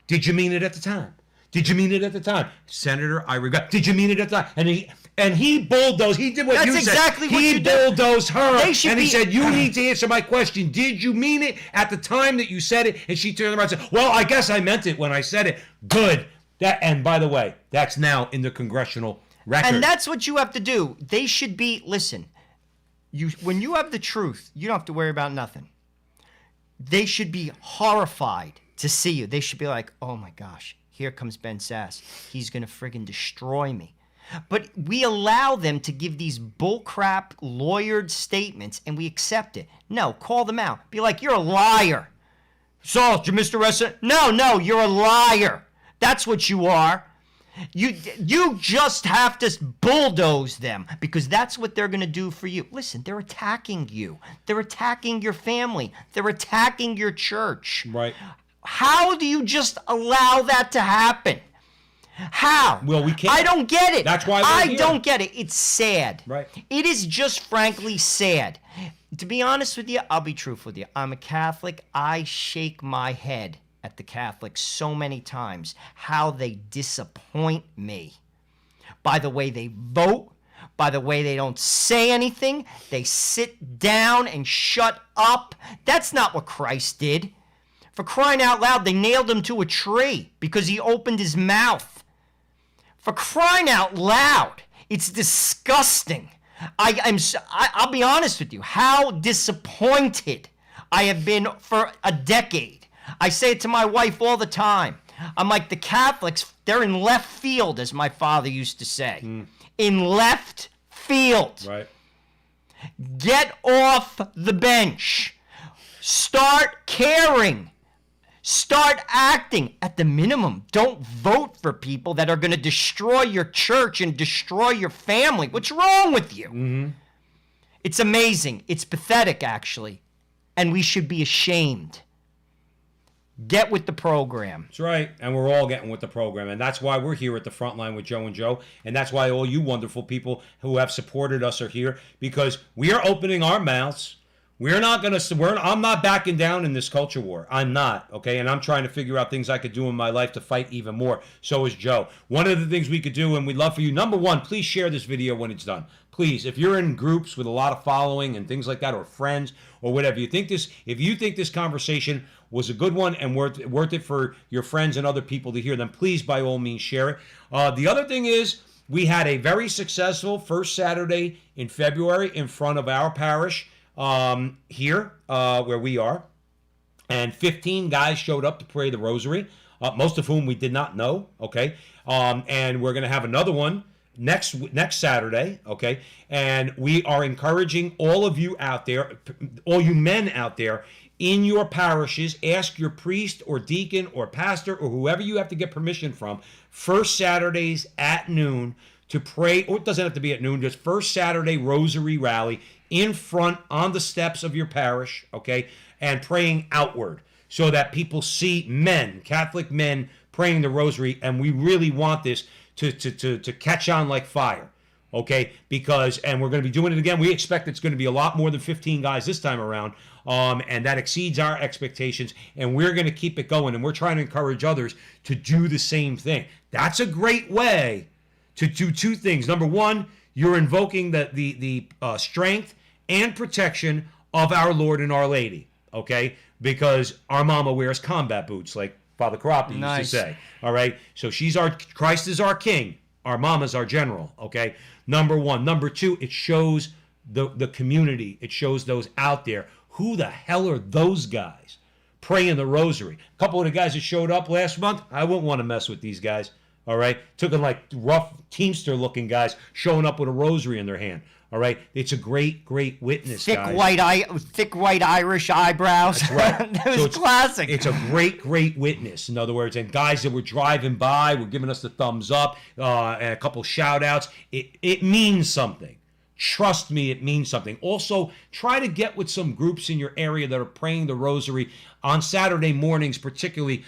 Did you mean it at the time? Did you mean it at the time? Senator, I regret. Did you mean it at the time? And he bulldozed. He did what That's you said. exactly what you He do. bulldozed her. They should and he be- said, you need to answer my question. Did you mean it at the time that you said it? And she turned around and said, well, I guess I meant it when I said it. Good. And by the way, that's now in the congressional record. And that's what you have to do. They should be, listen, when you have the truth, you don't have to worry about nothing. They should be horrified to see you. They should be like, oh my gosh, here comes Ben Sass. He's going to friggin' destroy me. But we allow them to give these bullcrap lawyered statements and we accept it. No, call them out. Be like, you're a liar. Saul, did you miss the rest of it? No, you're a liar. That's what you are. You just have to bulldoze them because that's what they're going to do for you. Listen, they're attacking you. They're attacking your family. They're attacking your church. Right. How do you just allow that to happen? How? Well, we can't. I don't get it. That's why we're I here. don't get it. It's sad. Right. It is just frankly sad. To be honest with you, I'll be truthful with you. I'm a Catholic. I shake my head at the Catholics so many times, how they disappoint me by the way they vote, by the way they don't say anything. They sit down and shut up. That's not what Christ did. For crying out loud, they nailed him to a tree because he opened his mouth. For crying out loud, it's disgusting. I'll be honest with you, how disappointed I have been for a decade. I say it to my wife all the time. I'm like, the Catholics, they're in left field, as my father used to say. In left field. Right. Get off the bench. Start caring. Start acting. At the minimum, don't vote for people that are going to destroy your church and destroy your family. What's wrong with you? Mm-hmm. It's amazing. It's pathetic, actually. And we should be ashamed. Get with the program. That's right. And we're all getting with the program. And that's why we're here at the front line with Joe and Joe. And that's why all you wonderful people who have supported us are here. Because we are opening our mouths. I'm not backing down in this culture war. I'm not, okay? And I'm trying to figure out things I could do in my life to fight even more. So is Joe. One of the things we could do, and we'd love for you, number one, please share this video when it's done. Please, if you're in groups with a lot of following and things like that, or friends, or whatever, if you think this conversation was a good one and worth it for your friends and other people to hear, then please, by all means, share it. The other thing is, we had a very successful first Saturday in February in front of our parish. Here, where we are, and 15 guys showed up to pray the rosary, most of whom we did not know, okay, and we're going to have another one next Saturday, okay, and we are encouraging all of you out there, all you men out there, in your parishes, ask your priest or deacon or pastor or whoever you have to get permission from, first Saturdays at noon, to pray, or it doesn't have to be at noon, just first Saturday rosary rally in front on the steps of your parish, okay, and praying outward so that people see men, Catholic men, praying the rosary, and we really want this to catch on like fire, okay, and we're going to be doing it again. We expect it's going to be a lot more than 15 guys this time around, and that exceeds our expectations, and we're going to keep it going, and we're trying to encourage others to do the same thing. That's a great way to do two things. Number one, you're invoking the strength and protection of our Lord and Our Lady, okay? Because our mama wears combat boots, like Father Carapi used to say, all right? So Christ is our king. Our mama's our general, okay? Number one. Number two, it shows the community. It shows those out there. Who the hell are those guys praying the rosary? A couple of the guys that showed up last month, I wouldn't want to mess with these guys. All right, took them like rough Teamster-looking guys showing up with a rosary in their hand. All right, it's a great witness. Thick white Irish eyebrows. That's right. It was classic. It's a great witness. In other words, and guys that were driving by were giving us the thumbs up and a couple shout outs. It means something Trust me, it means something. Also, try to get with some groups in your area that are praying the rosary on Saturday mornings, particularly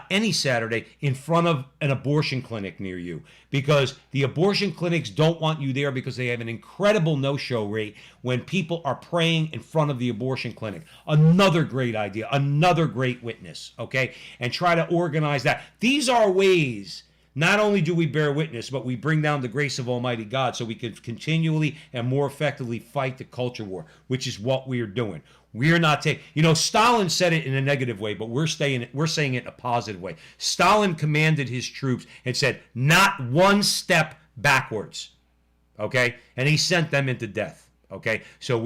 any Saturday, in front of an abortion clinic near you. Because the abortion clinics don't want you there because they have an incredible no-show rate when people are praying in front of the abortion clinic. Another great idea, another great witness, okay? And try to organize that. These are ways. Not only do we bear witness, but we bring down the grace of Almighty God so we can continually and more effectively fight the culture war, which is what we are doing. We are not taking, Stalin said it in a negative way, but we're saying it in a positive way. Stalin commanded his troops and said, not one step backwards, okay? And he sent them into death, okay? So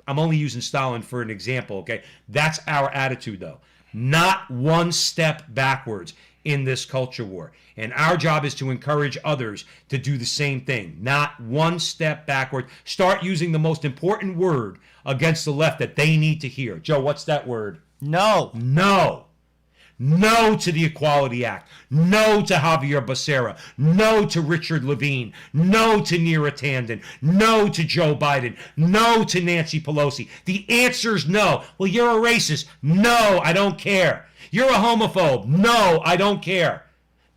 I'm only using Stalin for an example, okay? That's our attitude, though. Not one step backwards in this culture war. And our job is to encourage others to do the same thing. Not one step backward. Start using the most important word against the left that they need to hear. Joe, what's that word? No. No. No to the Equality Act. No to Javier Becerra. No to Richard Levine. No to Neera Tanden. No to Joe Biden. No to Nancy Pelosi. The answer's no. Well, you're a racist. No, I don't care. You're a homophobe. No, I don't care.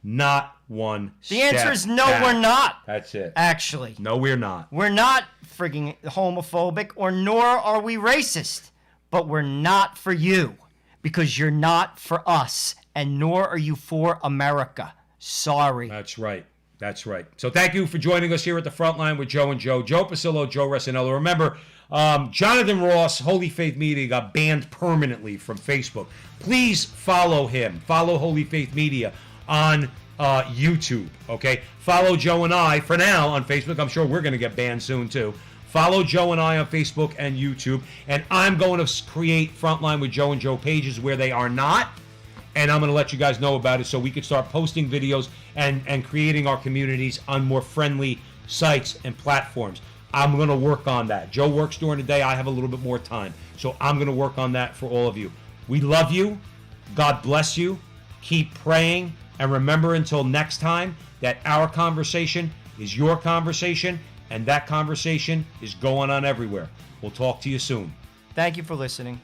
Not one The answer is no, back. we're not. That's it. Actually. No, we're not. We're not frigging homophobic, or nor are we racist. But we're not for you. Because you're not for us. And nor are you for America. Sorry. That's right. That's right. So thank you for joining us here at the Frontline with Joe and Joe. Joe Pasillo, Joe Resinello. Remember, Jonathan Ross, Holy Faith Media, got banned permanently from Facebook. Please follow him. Follow Holy Faith Media on YouTube, okay? Follow Joe and I, for now, on Facebook. I'm sure we're going to get banned soon, too. Follow Joe and I on Facebook and YouTube. And I'm going to create Frontline with Joe and Joe pages where they are not. And I'm going to let you guys know about it so we can start posting videos and creating our communities on more friendly sites and platforms. I'm going to work on that. Joe works during the day. I have a little bit more time. So I'm going to work on that for all of you. We love you. God bless you. Keep praying. And remember, until next time, that our conversation is your conversation, and that conversation is going on everywhere. We'll talk to you soon. Thank you for listening.